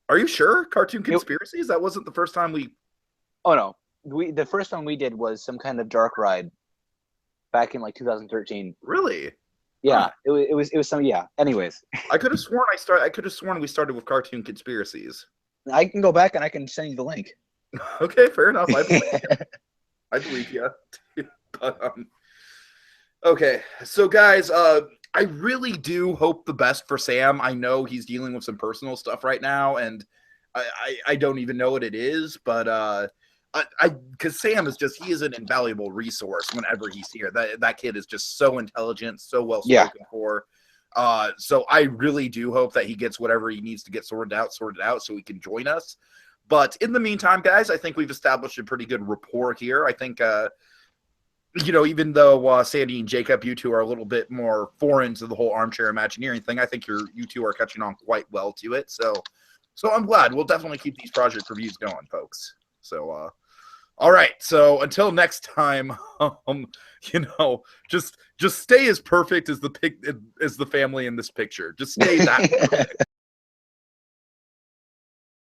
are you sure? Cartoon Conspiracies? That wasn't the first time we. Oh no, the first one we did was some kind of dark ride back in like 2013. Really? Yeah, it was some. Yeah. Anyways, I could have sworn we started with Cartoon Conspiracies. I can go back and I can send you the link. Okay, fair enough. I believe you. But, okay, so guys, I really do hope the best for Sam. I know he's dealing with some personal stuff right now, and I don't even know what it is, but because Sam he is an invaluable resource whenever he's here. That kid is just so intelligent, so well spoken for. So I really do hope that he gets whatever he needs to get sorted out so he can join us. But in the meantime, guys, I think we've established a pretty good rapport here. I think, even though Sandy and Jacob, you two are a little bit more foreign to the whole armchair Imagineering thing, I think you two are catching on quite well to it. So I'm glad. We'll definitely keep these project reviews going, folks. So, all right. So until next time, just stay as perfect as the family in this picture. Just stay that perfect.